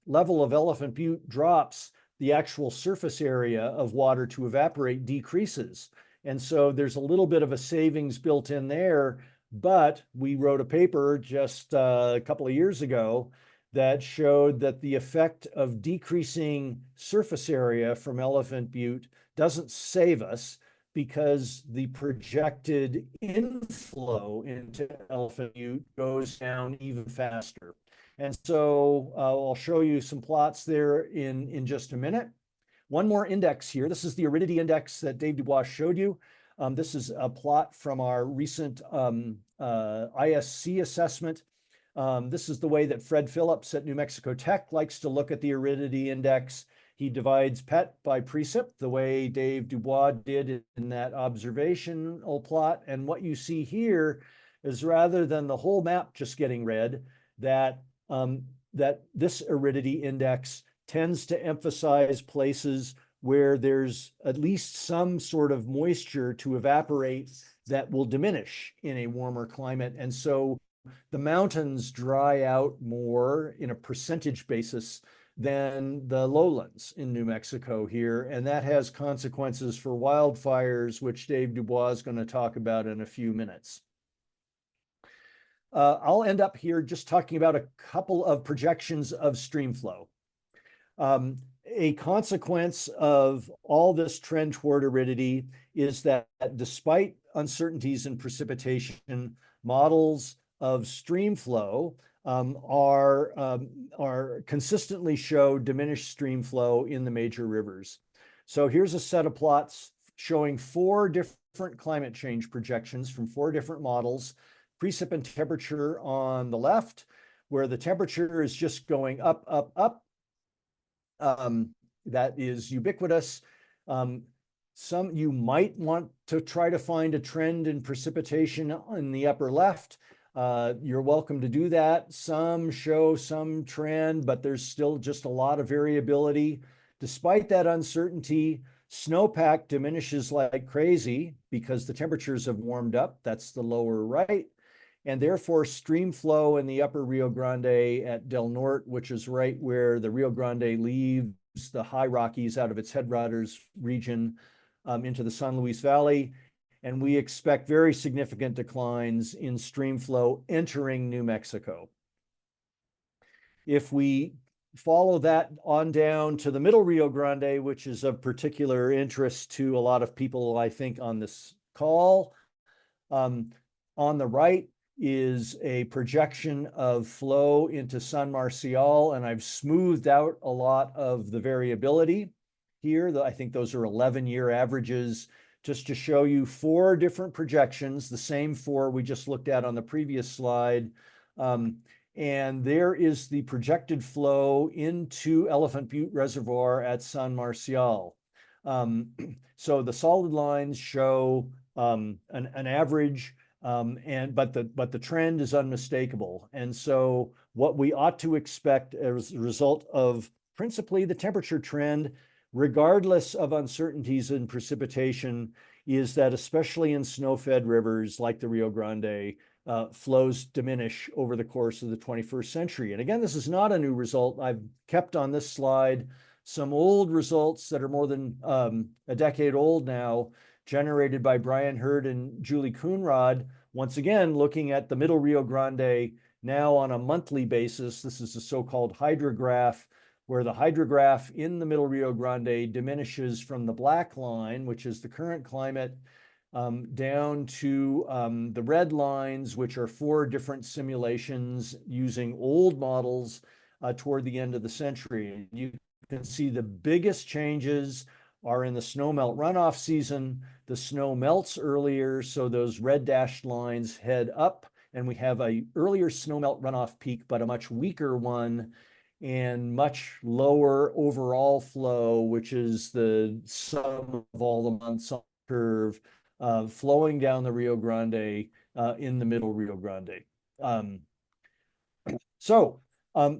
level of Elephant Butte drops, the actual surface area of water to evaporate decreases. And so there's a little bit of a savings built in there, but we wrote a paper just a couple of years ago that showed that the effect of decreasing surface area from Elephant Butte doesn't save us, because the projected inflow into Elephant Butte goes down even faster. And so I'll show you some plots there in just a minute. One more index here. This is the aridity index that Dave DuBois showed you. This is a plot from our recent ISC assessment. This is the way that Fred Phillips at New Mexico Tech likes to look at the aridity index. He divides PET by precip, the way Dave DuBois did in that observational plot. And what you see here is, rather than the whole map just getting red, that this aridity index tends to emphasize places where there's at least some sort of moisture to evaporate that will diminish in a warmer climate. And so the mountains dry out more in a percentage basis than the lowlands in New Mexico here. And that has consequences for wildfires, which Dave DuBois is going to talk about in a few minutes. I'll end up here just talking about a couple of projections of stream flow. A consequence of all this trend toward aridity is that despite uncertainties in precipitation, models of stream flow are consistently show diminished stream flow in the major rivers. So here's a set of plots showing 4 different climate change projections from 4 different models. Precip and temperature on the left, where the temperature is just going up, up, up. That is ubiquitous. You might want to try to find a trend in precipitation in the upper left. You're welcome to do that. Some show some trend, but there's still just a lot of variability. Despite that uncertainty, snowpack diminishes like crazy because the temperatures have warmed up. That's the lower right. And therefore, stream flow in the upper Rio Grande at Del Norte, which is right where the Rio Grande leaves the high Rockies out of its headwaters region into the San Luis Valley. And we expect very significant declines in stream flow entering New Mexico. If we follow that on down to the middle Rio Grande, which is of particular interest to a lot of people, I think, on this call, on the right is a projection of flow into San Marcial, and I've smoothed out a lot of the variability here. I think those are 11-year averages, just to show you 4 different projections, the same 4 we just looked at on the previous slide. And there is the projected flow into Elephant Butte Reservoir at San Marcial. So the solid lines show an average, but the trend is unmistakable. And so what we ought to expect as a result of principally the temperature trend, regardless of uncertainties in precipitation, is that especially in snow-fed rivers like the Rio Grande, flows diminish over the course of the 21st century. And again, this is not a new result. I've kept on this slide some old results that are more than a decade old now, generated by Brian Hurd and Julie Coonrod once again, looking at the middle Rio Grande now on a monthly basis. This is a so-called hydrograph, where the hydrograph in the middle Rio Grande diminishes from the black line, which is the current climate, down to the red lines, which are 4 different simulations using old models toward the end of the century. You can see the biggest changes are in the snowmelt runoff season. The snow melts earlier, so those red dashed lines head up, and we have a earlier snowmelt runoff peak, but a much weaker one and much lower overall flow, which is the sum of all the months on the curve flowing down the Rio Grande in the middle Rio Grande.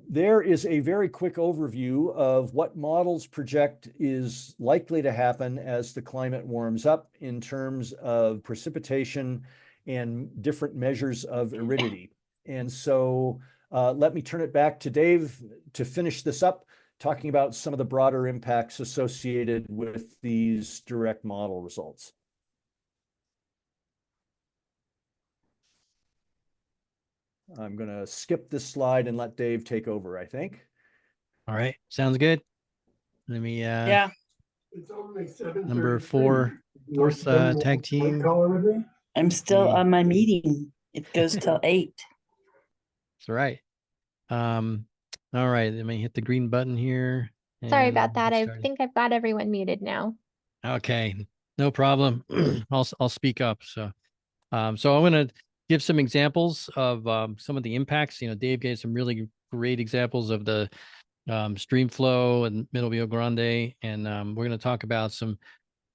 There is a very quick overview of what models project is likely to happen as the climate warms up in terms of precipitation and different measures of aridity. And so let me turn it back to Dave to finish this up, talking about some of the broader impacts associated with these direct model results. I'm going to skip this slide and let Dave take over, I think. All right, sounds good. Let me Yeah. number 4, fourth tag team. I'm still on my meeting. It goes till 8. That's right. All right, let me hit the green button here. Sorry and about that. get I started. think I've got everyone muted now. Okay, no problem. I'll speak up. So I'm going to give some examples of some of the impacts. Dave gave some really great examples of the stream flow and Middle Rio Grande, and we're going to talk about some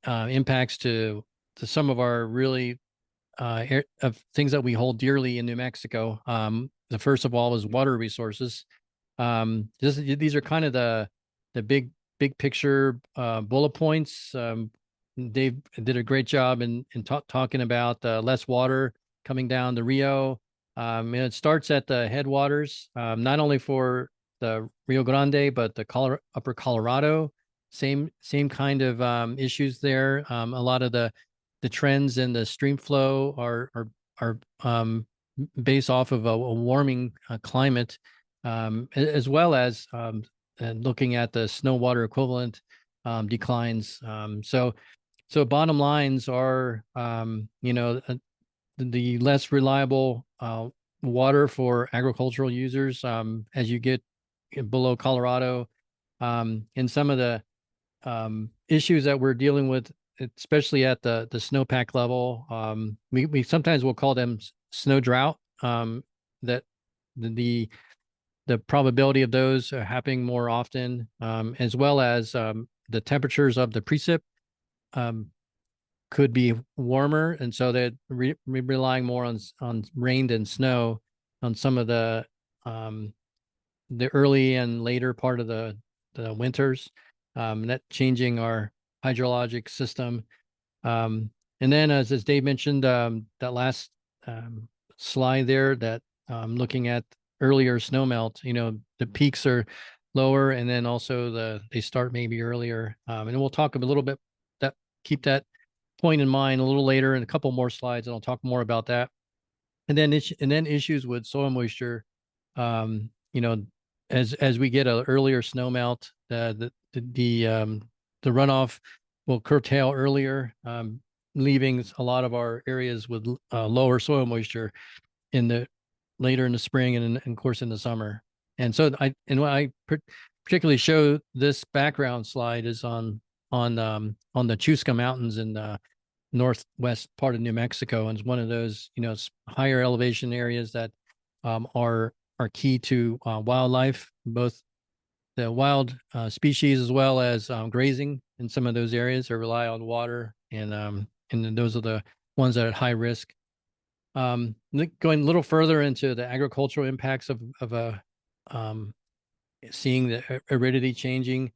impacts to some of our really of things that we hold dearly in New Mexico. The first of all is water resources. These are kind of the big picture bullet points. Dave did a great job in talking about less water coming down the Rio. And it starts at the headwaters, not only for the Rio Grande, but the upper Colorado. Same kind of issues there. A lot of the trends in the stream flow are based off of a warming climate, as well as looking at the snow water equivalent declines. So bottom lines are, the less reliable water for agricultural users as you get below Colorado, and some of the issues that we're dealing with, especially at the snowpack level. We sometimes will call them snow drought, that the probability of those are happening more often, as well as the temperatures of the precip could be warmer, and so that relying more on rain and snow on some of the early and later part of the winters, that changing our hydrologic system. And then as Dave mentioned, that last slide there, that looking at earlier snowmelt, the peaks are lower, and then also they start maybe earlier. And we'll talk a little bit, keep that point in mind a little later in a couple more slides, and I'll talk more about that. And then issues with soil moisture, as we get an earlier snowmelt, the runoff will curtail earlier, leaving a lot of our areas with lower soil moisture later in the spring and of course in the summer. And so what I particularly show this background slide is on the Chusca Mountains in the northwest part of New Mexico, and it's one of those higher elevation areas that are key to wildlife, both the wild species as well as grazing in some of those areas that rely on water, and those are the ones that are at high risk. Going a little further into the agricultural impacts of seeing the aridity changing,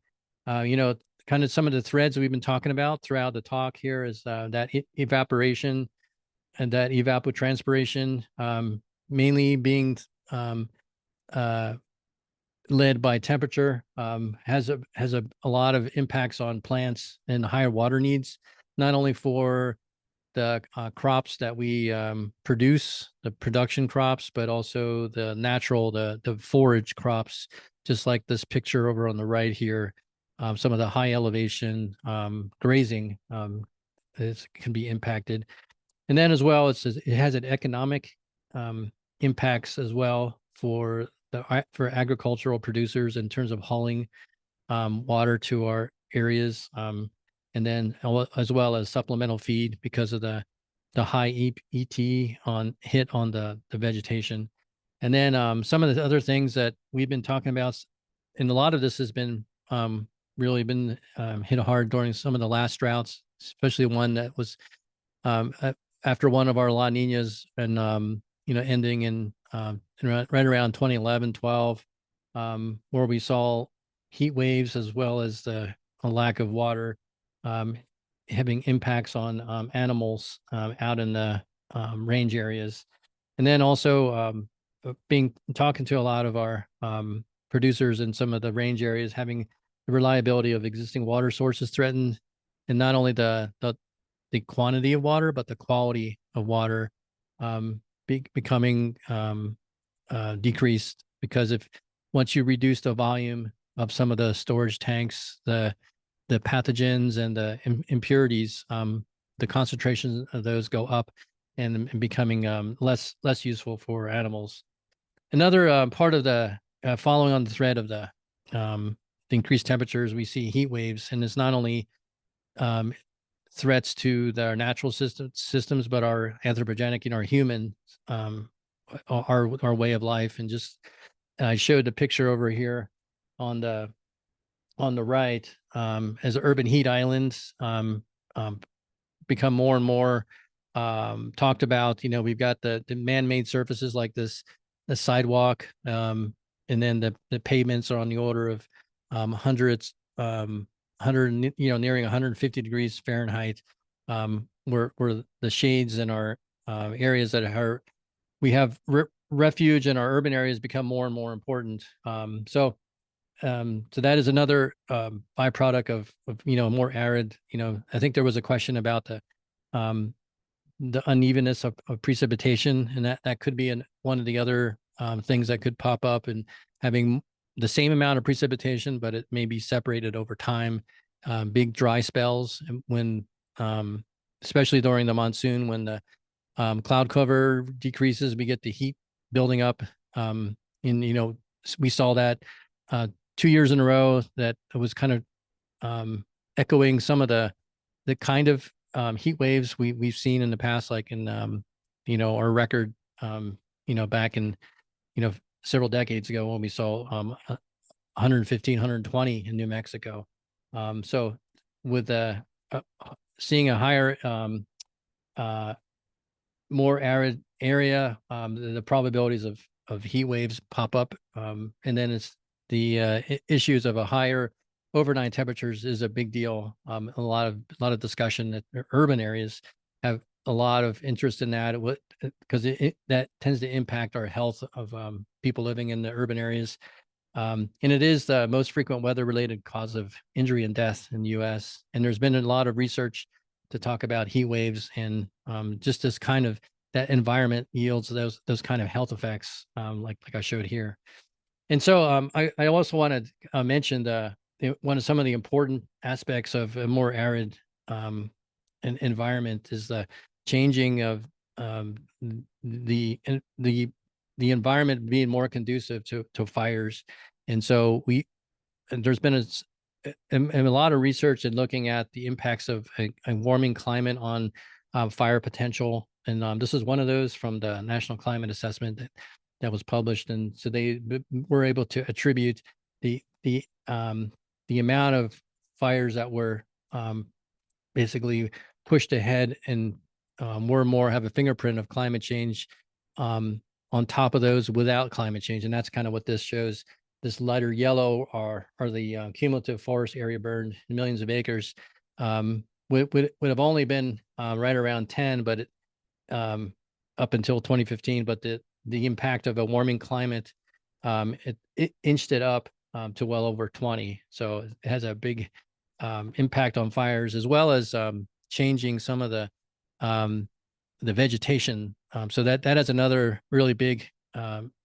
kind of some of the threads we've been talking about throughout the talk here is that evaporation and that evapotranspiration, mainly being led by temperature, has a lot of impacts on plants and higher water needs, not only for the crops that we produce, the production crops, but also the natural, the forage crops, just like this picture over on the right here. Some of the high elevation grazing can be impacted. And then as well, it has an economic impacts as well for agricultural producers in terms of hauling water to our areas, and then as well as supplemental feed because of the high ET hit on the vegetation. And then some of the other things that we've been talking about, and a lot of this has been really been hit hard during some of the last droughts, especially one that was after one of our La Niñas and ending in right around 2011, 12, where we saw heat waves as well as a lack of water having impacts on animals out in the range areas. And then also talking to a lot of our producers in some of the range areas, having the reliability of existing water sources threatened, and not only the quantity of water, but the quality of water becoming decreased, because once you reduce the volume of some of the storage tanks, the pathogens and the impurities, the concentrations of those go up and becoming less useful for animals. Another part of the following on the thread of the increased temperatures, we see heat waves, and it's not only threats to our natural systems, but our anthropogenic, our human, our way of life. And just I showed the picture over here on the right, as urban heat islands become more and more talked about. We've got the man-made surfaces like the sidewalk, and then the pavements are on the order of hundreds, 100, nearing 150 degrees Fahrenheit, where the shades in our areas that we have refuge in our urban areas become more and more important. So that is another byproduct of more arid. I think there was a question about the unevenness of precipitation, and that could be one of the other things that could pop up, and having the same amount of precipitation, but it may be separated over time. Big dry spells, when especially during the monsoon, when the cloud cover decreases, we get the heat building up. We saw that 2 years in a row, that it was kind of echoing some of the kind of heat waves we've seen in the past, like in our record back in several decades ago, when we saw 115, 120 in New Mexico. So with seeing a higher, more arid area, the probabilities of heat waves pop up, and then it's the issues of a higher overnight temperatures is a big deal. A lot of discussion that urban areas have a lot of interest in that, because that tends to impact our health of people living in the urban areas. And it is the most frequent weather-related cause of injury and death in the U.S. And there's been a lot of research to talk about heat waves, and just this kind of that environment yields those kind of health effects, like I showed here. And so I also want to mention some of the important aspects of a more arid environment is the changing of the environment being more conducive to fires. And so there's been a lot of research in looking at the impacts of a warming climate on fire potential. And this is one of those from the National Climate Assessment that was published. And so they were able to attribute the amount of fires that were basically pushed ahead, and more and more have a fingerprint of climate change on top of those without climate change. And that's kind of what this shows. This lighter yellow are the cumulative forest area burned in millions of acres. Would have only been right around 10, but up until 2015. But the impact of a warming climate, it inched it up to well over 20. So it has a big impact on fires, as well as changing some of the the vegetation. So that has another really big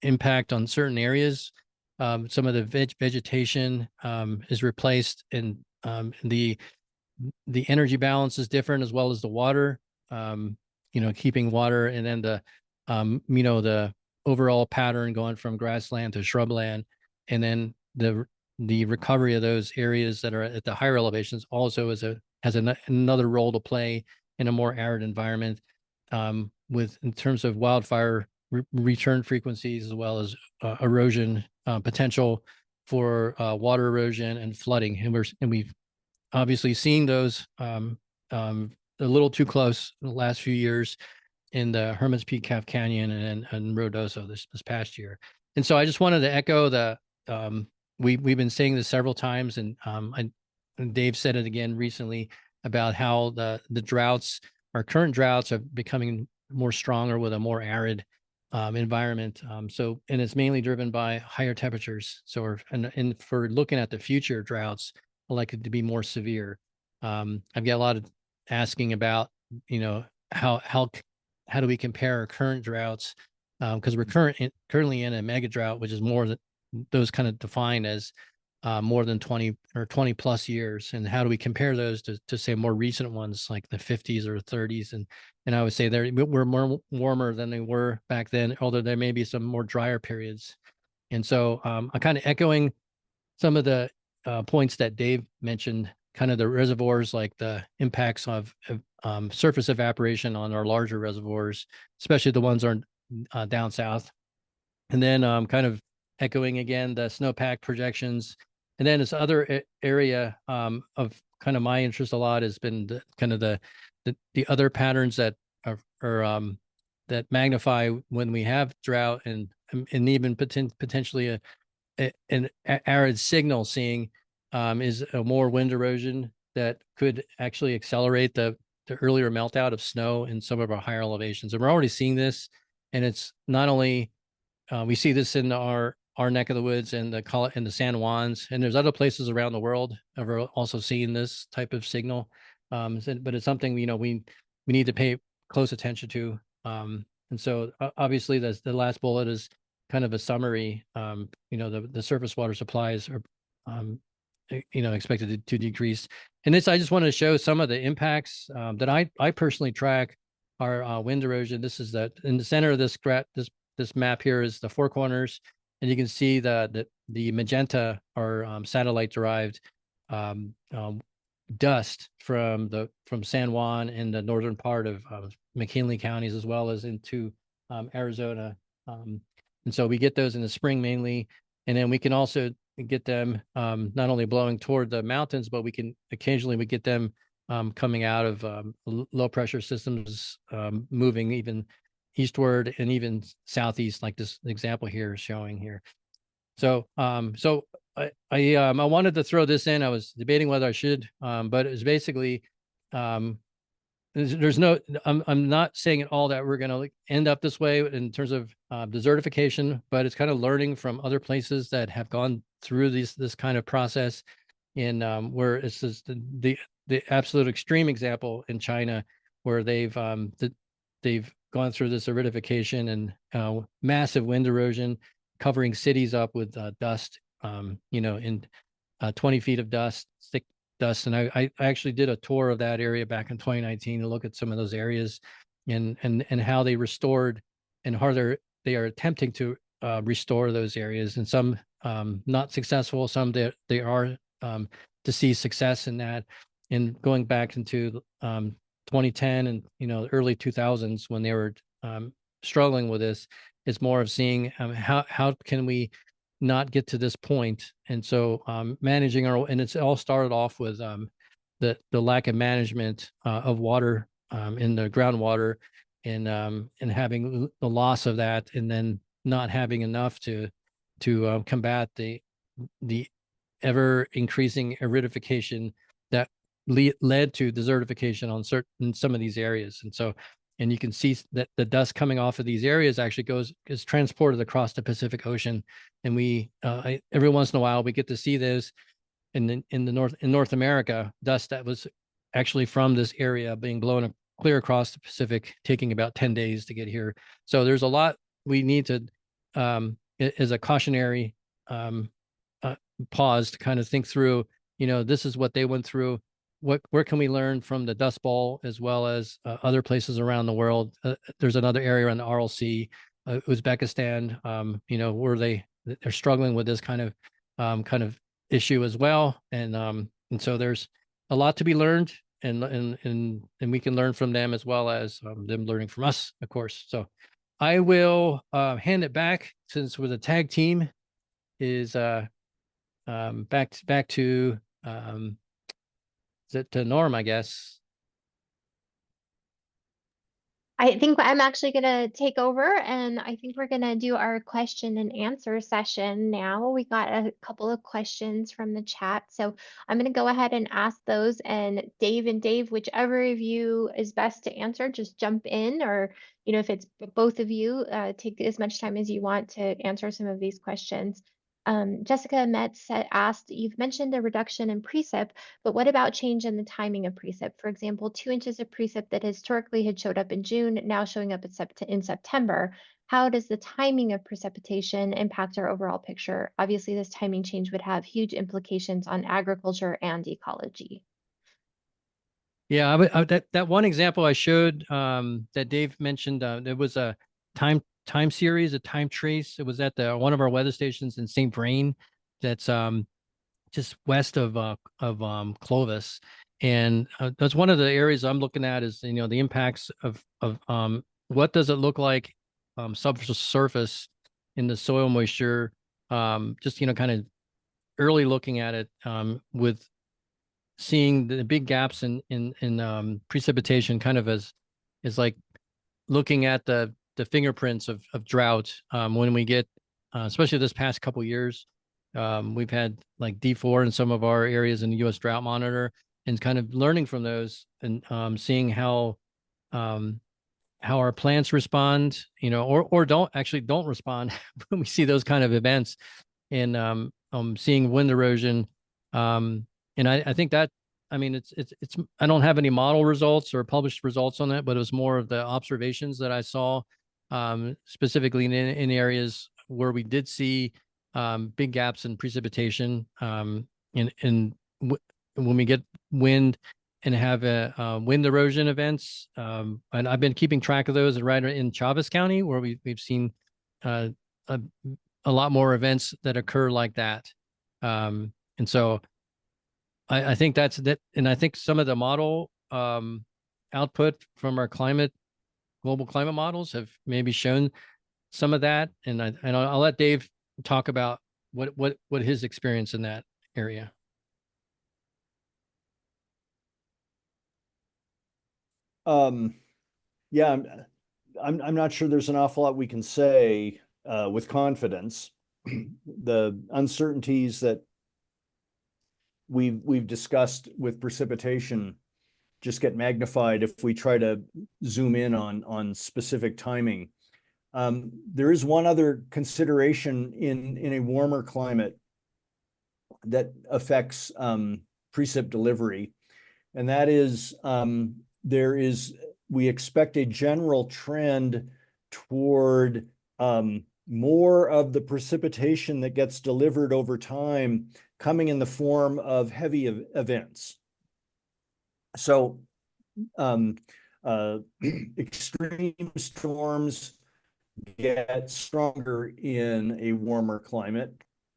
impact on certain areas. Some of the vegetation is replaced, and the energy balance is different, as well as the water. Keeping water, and then the overall pattern going from grassland to shrubland, and then the recovery of those areas that are at the higher elevations also has another role to play in a more arid environment, in terms of wildfire return frequencies, as well as erosion potential for water erosion and flooding. And we've obviously seen those a little too close in the last few years in the Herman's Peak, Calf Canyon, and Ruidoso this past year. And so I just wanted to echo the we've been saying this several times, and Dave said it again recently about how the droughts, our current droughts, are becoming more stronger with a more arid environment. And it's mainly driven by higher temperatures. So and for looking at the future droughts, are likely to be more severe. I've got a lot of asking about, how do we compare our current droughts? Because we're currently in a mega drought, which is more than those kind of defined as more than 20 or 20 plus years. And how do we compare those to say more recent ones like the 50s or 30s? And I would say we're more warmer than they were back then, although there may be some more drier periods. And so I'm kind of echoing some of the points that Dave mentioned, kind of the reservoirs, like the impacts of surface evaporation on our larger reservoirs, especially the ones are down south. And then kind of echoing again the snowpack projections. And then this other area of kind of my interest a lot has been the other patterns that are that magnify when we have drought, and even potentially an arid signal seeing is a more wind erosion that could actually accelerate the earlier melt out of snow in some of our higher elevations. And we're already seeing this, and it's not only we see this in our neck of the woods and the San Juans, and there's other places around the world that are also seeing this type of signal. But it's something we need to pay close attention to. And so obviously the last bullet is kind of a summary. The surface water supplies are expected to decrease. And I just wanted to show some of the impacts that I personally track are wind erosion. This is in the center of this map here is the Four Corners, and you can see the magenta are satellite derived dust from San Juan and the northern part of McKinley counties, as well as into Arizona. And so we get those in the spring mainly, and then we can also get them not only blowing toward the mountains, but we can occasionally get them coming out of low pressure systems, moving even eastward and even southeast, like this example here is showing here. So I wanted to throw this in. I was debating whether I should, but it's basically there's no, I'm not saying at all that we're going to end up this way in terms of desertification, but it's kind of learning from other places that have gone through this kind of process, in where it's just the absolute extreme example in China, where they've gone through this aridification and massive wind erosion, covering cities up with dust, in 20 feet of dust, thick dust. And I actually did a tour of that area back in 2019 to look at some of those areas and how they restored, and how they are attempting to restore those areas, and some not successful, some they are to see success in that. And going back into 2010 and early 2000s, when they were struggling with this, it's more of seeing how can we not get to this point. And so managing and it's all started off with the lack of management of water in the groundwater, and having the loss of that, and then not having enough to combat the ever increasing aridification that led to desertification in some of these areas. And so, and you can see that the dust coming off of these areas actually is transported across the Pacific Ocean. And every once in a while we get to see this in North America, dust that was actually from this area being blown clear across the Pacific, taking about 10 days to get here. So there's a lot we need to, as a cautionary pause to kind of think through, this is what they went through. Where can we learn from the Dust Bowl as well as other places around the world? There's another area on the Aral Sea, Uzbekistan, where they're struggling with this kind of issue as well. And so there's a lot to be learned, and we can learn from them as well as them learning from us, of course. So I will hand it back, since with a tag team is back to to Norm, I guess. I think I'm actually going to take over, and I think we're going to do our question and answer session now. We got a couple of questions from the chat, so I'm going to go ahead and ask those. And Dave, whichever of you is best to answer, just jump in, or if it's both of you, take as much time as you want to answer some of these questions. Jessica Metz asked, you've mentioned a reduction in precip, but what about change in the timing of precip? For example, 2 inches of precip that historically had showed up in June, now showing up in September. How does the timing of precipitation impact our overall picture? Obviously, this timing change would have huge implications on agriculture and ecology. Yeah, that one example I showed that Dave mentioned, there was a time series, a time trace. It was at one of our weather stations in St. Vrain, that's just west of Clovis, and that's one of the areas I'm looking at, is the impacts of what does it look like subsurface in the soil moisture, just kind of early looking at it, with seeing the big gaps in precipitation, kind of as like looking at the fingerprints of drought, when we get especially this past couple years. We've had like D4 in some of our areas in the U.S. Drought Monitor, and kind of learning from those, and seeing how our plants respond, or don't respond when we see those kind of events, and seeing wind erosion. And I think that, it's I don't have any model results or published results on that, but it was more of the observations that I saw, specifically in areas where we did see big gaps in precipitation, when we get wind and have wind erosion events, and I've been keeping track of those right in Chaves County, where we've seen a lot more events that occur like that, and so I think that's that, and I think some of the model output from our global climate models have maybe shown some of that, and I'll let Dave talk about what his experience in that area. Yeah, I'm not sure there's an awful lot we can say with confidence. The uncertainties that we've discussed with precipitation just get magnified if we try to zoom in on specific timing. There is one other consideration in a warmer climate that affects precip delivery, and that is we expect a general trend toward more of the precipitation that gets delivered over time coming in the form of heavy events. So extreme storms get stronger in a warmer climate,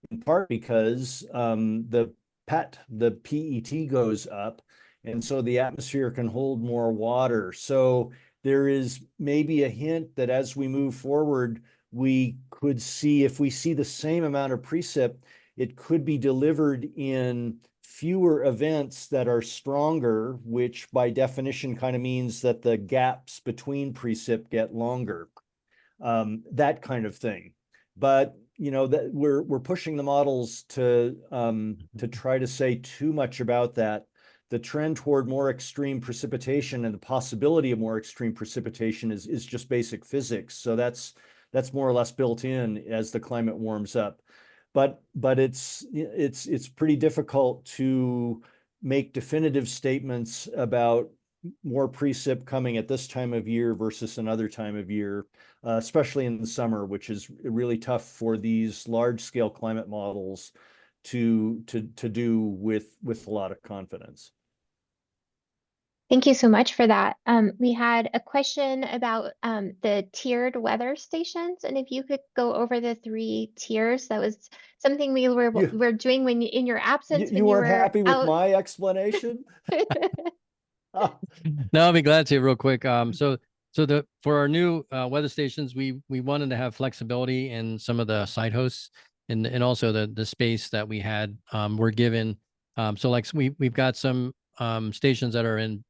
in part because the PET goes up, and so the atmosphere can hold more water. So there is maybe a hint that as we move forward, we could see, if we see the same amount of precip, it could be delivered in fewer events that are stronger, which by definition kind of means that the gaps between precip get longer, that kind of thing. But that we're pushing the models to try to say too much about that. The trend toward more extreme precipitation and the possibility of more extreme precipitation is just basic physics. So that's more or less built in as the climate warms up. But it's pretty difficult to make definitive statements about more precip coming at this time of year versus another time of year, especially in the summer, which is really tough for these large scale climate models to do with a lot of confidence. Thank you so much for that. We had a question about the tiered weather stations, and if you could go over the 3 tiers, that was something we were doing when in your absence when You you weren't were happy with out. my explanation? No, I'll be glad to real quick. So for our new weather stations, we wanted to have flexibility in some of the site hosts and also the space that we had were given. So like we've got some stations that are in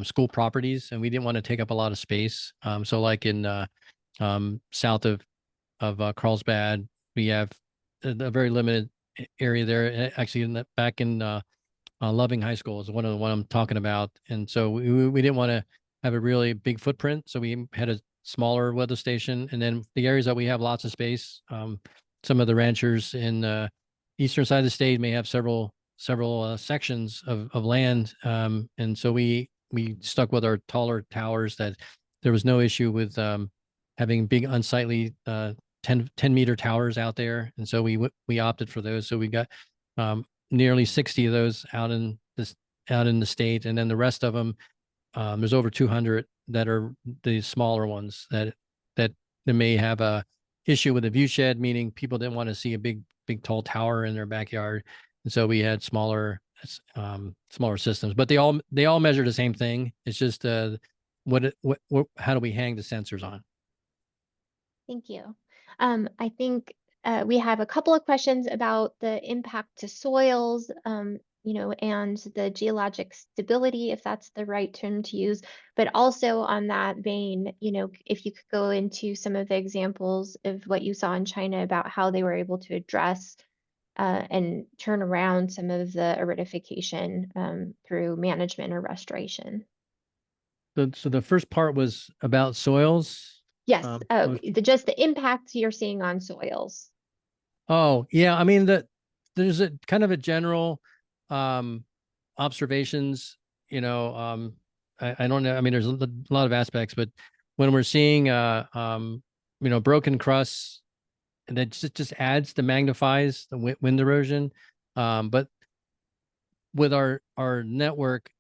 school properties, and we didn't want to take up a lot of space. So like in south of Carlsbad, we have a very limited area there. Actually, back in Loving High School is one of the one I'm talking about, and so we didn't want to have a really big footprint, so we had a smaller weather station, and then the areas that we have lots of space. Some of the ranchers in eastern side of the state may have several sections of land, and so we stuck with our taller towers. That there was no issue with having big unsightly 10-meter towers out there, and so we opted for those. So we got nearly 60 of those out in the state, and then the rest of them, there's over 200 that are the smaller ones that may have a issue with a view shed, meaning people didn't want to see a big tall tower in their backyard, and so we had smaller systems. But they all measure the same thing. It's just how do we hang the sensors on? Thank you. I think we have a couple of questions about the impact to soils, and the geologic stability, if that's the right term to use. But also on that vein, if you could go into some of the examples of what you saw in China about how they were able to address and turn around some of the aridification through management or restoration. So the first part was about soils. Yes, just the impact you're seeing on soils. Oh, yeah. I mean, there's a kind of a general observations, I don't know. I mean, there's a lot of aspects, but when we're seeing broken crusts, and that just adds to magnifies the wind erosion. But with our network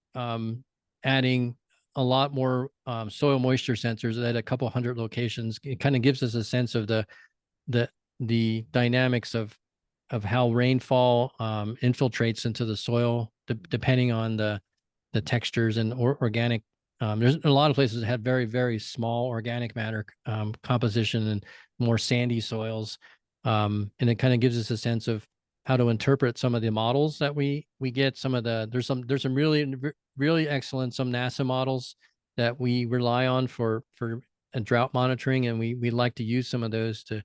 adding a lot more soil moisture sensors at a couple hundred locations, it kind of gives us a sense of the dynamics of how rainfall infiltrates into the soil, depending on the textures and organic. There's a lot of places that have very, very small organic matter composition and more sandy soils, and it kind of gives us a sense of how to interpret some of the models that we get. There's some really excellent some NASA models that we rely on for drought monitoring, and we like to use some of those to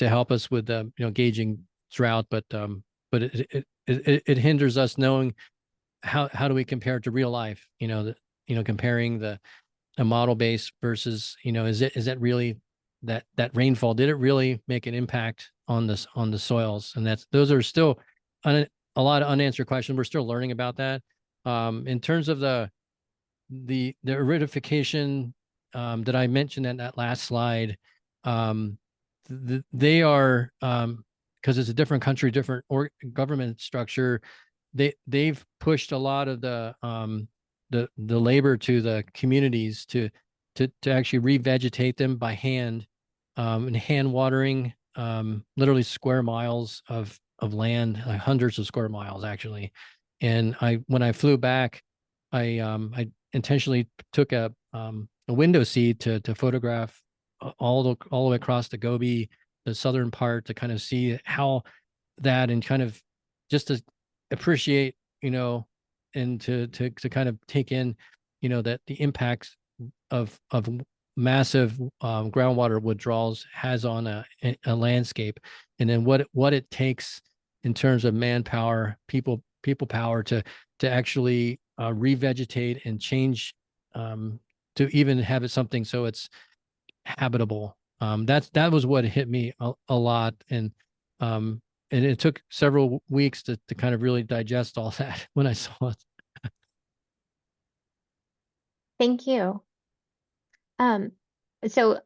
help us with gauging drought, but it hinders us knowing how do we compare it to real life, comparing the model base versus, is that really that rainfall, did it really make an impact on the soils? And those are still a lot of unanswered questions. We're still learning about that. In terms of the aridification that I mentioned in that last slide, they are, because it's a different country, different government structure, they've pushed a lot of the labor to the communities to actually revegetate them by hand, and hand watering literally square miles of land, like hundreds of square miles actually. And when I flew back, I intentionally took a window seat to photograph all the way across the Gobi, the southern part, to kind of see how that, and kind of just to appreciate, and to kind of take in, that the impacts of massive groundwater withdrawals has on a landscape, and then what it takes in terms of manpower, people power to actually revegetate and change, to even have it something so it's habitable. That was what hit me a lot, and it took several weeks to kind of really digest all that when I saw it. Thank you. So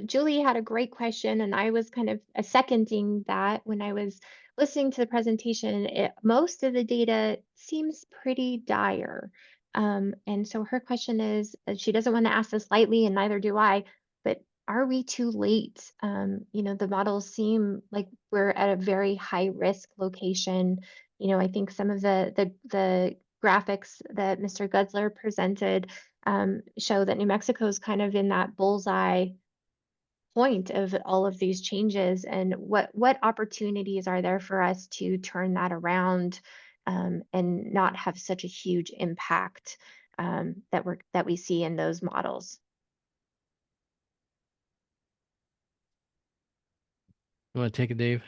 Julie had a great question, and I was kind of seconding that when I was listening to the presentation. Most of the data seems pretty dire. And so her question is, she doesn't want to ask this lightly, and neither do I, but are we too late? The models seem like we're at a very high risk location. I think some of the graphics that Mr. Gutzler presented show that New Mexico is kind of in that bullseye point of all of these changes, and what opportunities are there for us to turn that around, and not have such a huge impact, that we see in those models. You want to take it, Dave?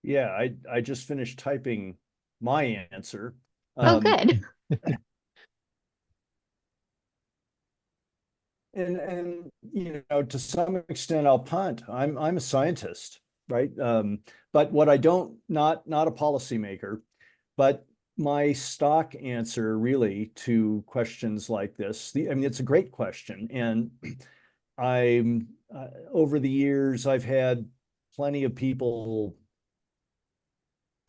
Yeah, I just finished typing my answer. Oh, good. And to some extent I'll punt. I'm a scientist, right? But what I don't, not a policymaker, but my stock answer really to questions like this, it's a great question. And I'm over the years, I've had plenty of people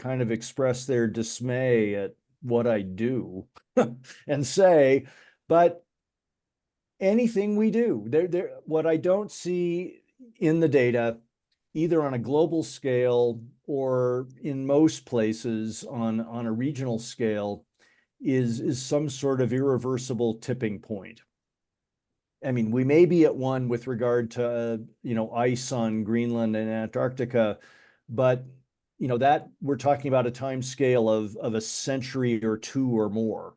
kind of express their dismay at what I do and say, but anything we do, what I don't see in the data, either on a global scale or in most places on a regional scale, is some sort of irreversible tipping point. I mean, we may be at one with regard to ice on Greenland and Antarctica, but that we're talking about a time scale of a century or two or more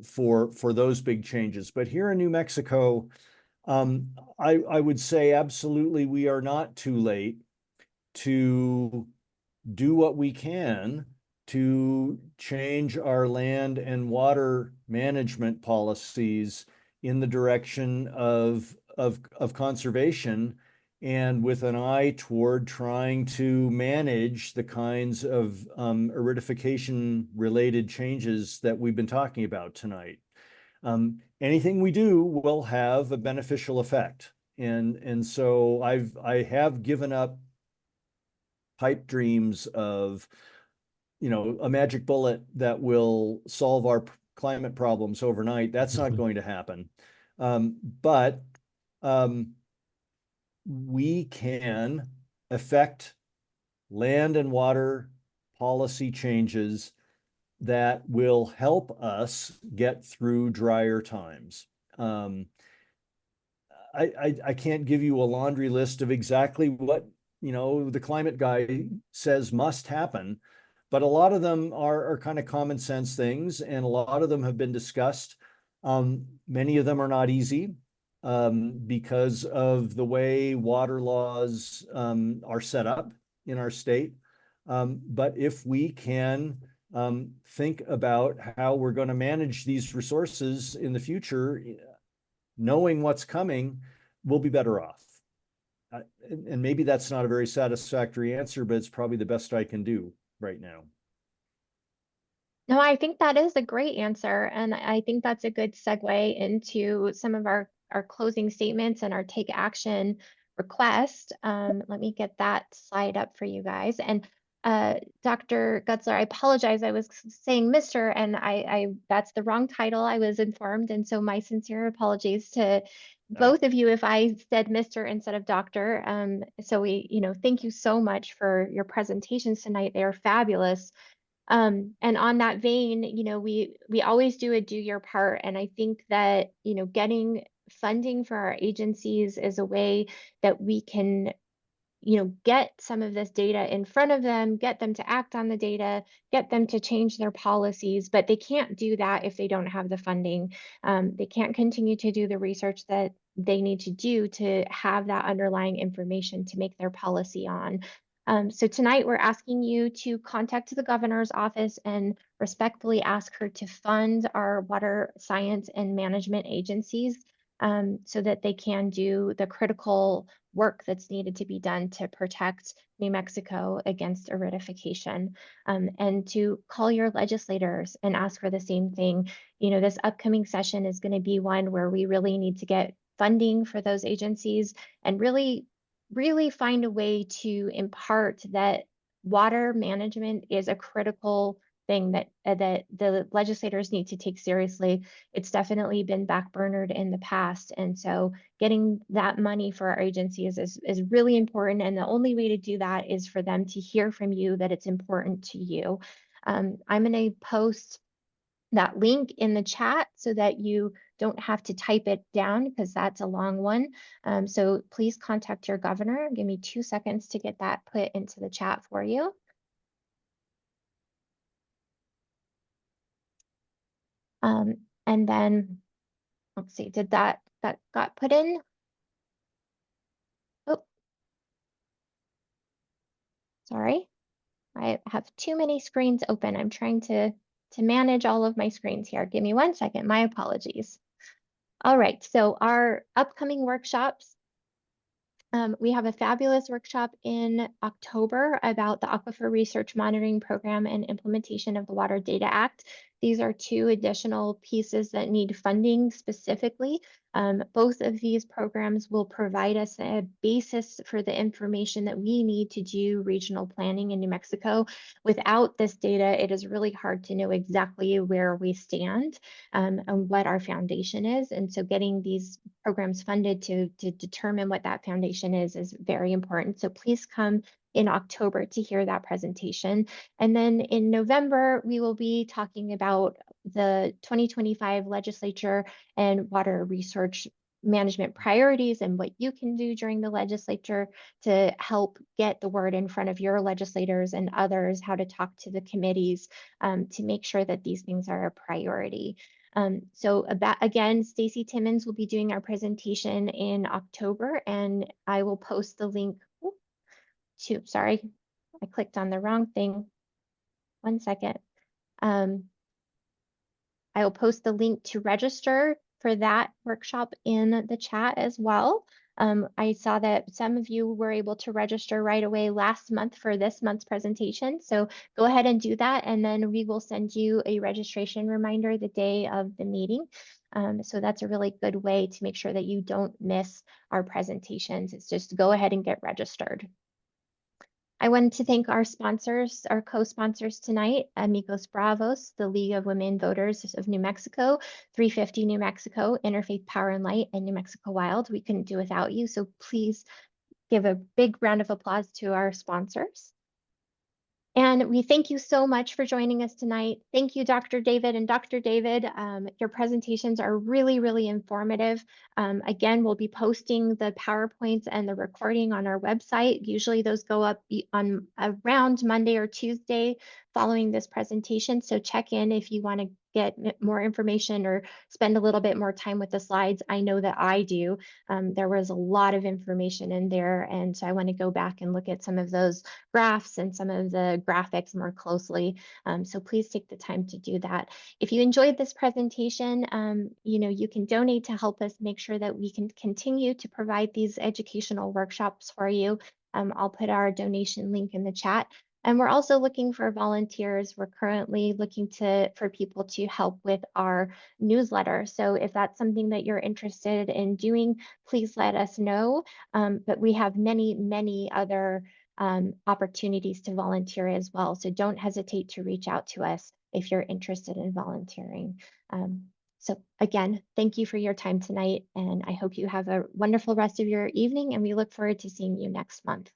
for those big changes. But here in New Mexico, I would say absolutely we are not too late to do what we can to change our land and water management policies in the direction of conservation, and with an eye toward trying to manage the kinds of aridification related changes that we've been talking about tonight. Anything we do will have a beneficial effect. And so I have given up pipe dreams of, a magic bullet that will solve our climate problems overnight. That's not going to happen. But we can affect land and water policy changes that will help us get through drier times. I can't give you a laundry list of exactly what the climate guy says must happen, but a lot of them are kind of common sense things, and a lot of them have been discussed. Many of them are not easy because of the way water laws are set up in our state. But if we can think about how we're going to manage these resources in the future, knowing what's coming, we'll be better off. And maybe that's not a very satisfactory answer, but it's probably the best I can do right now. No, I think that is a great answer. And I think that's a good segue into some of our closing statements and our take action request. Let me get that slide up for you guys. And Dr. Gutzler, I apologize. I was saying Mr. and I that's the wrong title. I was informed. And so my sincere apologies to both of you if I said Mr. instead of Dr. So thank you so much for your presentations tonight. They are fabulous. And on that vein, we always do a do your part. And I think that, getting funding for our agencies is a way that we can, get some of this data in front of them, get them to act on the data, get them to change their policies, but they can't do that if they don't have the funding. They can't continue to do the research that they need to do to have that underlying information to make their policy on. So tonight we're asking you to contact the governor's office and respectfully ask her to fund our water science and management agencies. so that they can do the critical work that's needed to be done to protect New Mexico against aridification, and to call your legislators and ask for the same thing. You know, this upcoming session is going to be one where we really need to get funding for those agencies and really find a way to impart that water management is a critical thing that the legislators need to take seriously. It's definitely been backburnered in the past, and so getting that money for our agencies is really important. And the only way to do that is for them to hear from you that it's important to you. I'm going to post that link in the chat so that you don't have to type it down, because that's a long one. So please contact your governor. Give me 2 seconds to get that put into the chat for you. And then let's see, did that got put in? Oh, sorry. I have too many screens open. I'm trying to manage all of my screens here. Give me 1 second. My apologies. All right, so our upcoming workshops. We have a fabulous workshop in October about the Aquifer Research Monitoring Program and implementation of the Water Data Act. These are 2 additional pieces that need funding specifically. Both of these programs will provide us a basis for the information that we need to do regional planning in New Mexico. Without this data, it is really hard to know exactly where we stand and what our foundation is. And so getting these programs funded to determine what that foundation is very important. So please come in October to hear that presentation. And then in November, we will be talking about the 2025 legislature and water resource management priorities and what you can do during the legislature to help get the word in front of your legislators and others, how to talk to the committees to make sure that these things are a priority. So again, Stacy Timmons will be doing our presentation in October, and I will post the link to, sorry, I clicked on the wrong thing. 1 second. I will post the link to register for that workshop in the chat as well. I saw that some of you were able to register right away last month for this month's presentation. So go ahead and do that, and then we will send you a registration reminder the day of the meeting. So that's a really good way to make sure that you don't miss our presentations. It's just go ahead and get registered. I wanted to thank our sponsors, our co-sponsors tonight, Amigos Bravos, the League of Women Voters of New Mexico, 350 New Mexico, Interfaith Power and Light, and New Mexico Wild. We couldn't do without you, so please give a big round of applause to our sponsors. And we thank you so much for joining us tonight. Thank you, Dr. David and Dr. David. Your presentations are really, really informative. Again, we'll be posting the PowerPoints and the recording on our website. Usually those go up on around Monday or Tuesday following this presentation. So check in if you want to get more information or spend a little bit more time with the slides. I know that I do. There was a lot of information in there, and so I want to go back and look at some of those graphs and some of the graphics more closely. So please take the time to do that. If you enjoyed this presentation, you can donate to help us make sure that we can continue to provide these educational workshops for you. I'll put our donation link in the chat. And we're also looking for volunteers. We're currently looking for people to help with our newsletter. So if that's something that you're interested in doing, please let us know. But we have many, many other opportunities to volunteer as well. So don't hesitate to reach out to us if you're interested in volunteering. So again, thank you for your time tonight, and I hope you have a wonderful rest of your evening, and we look forward to seeing you next month.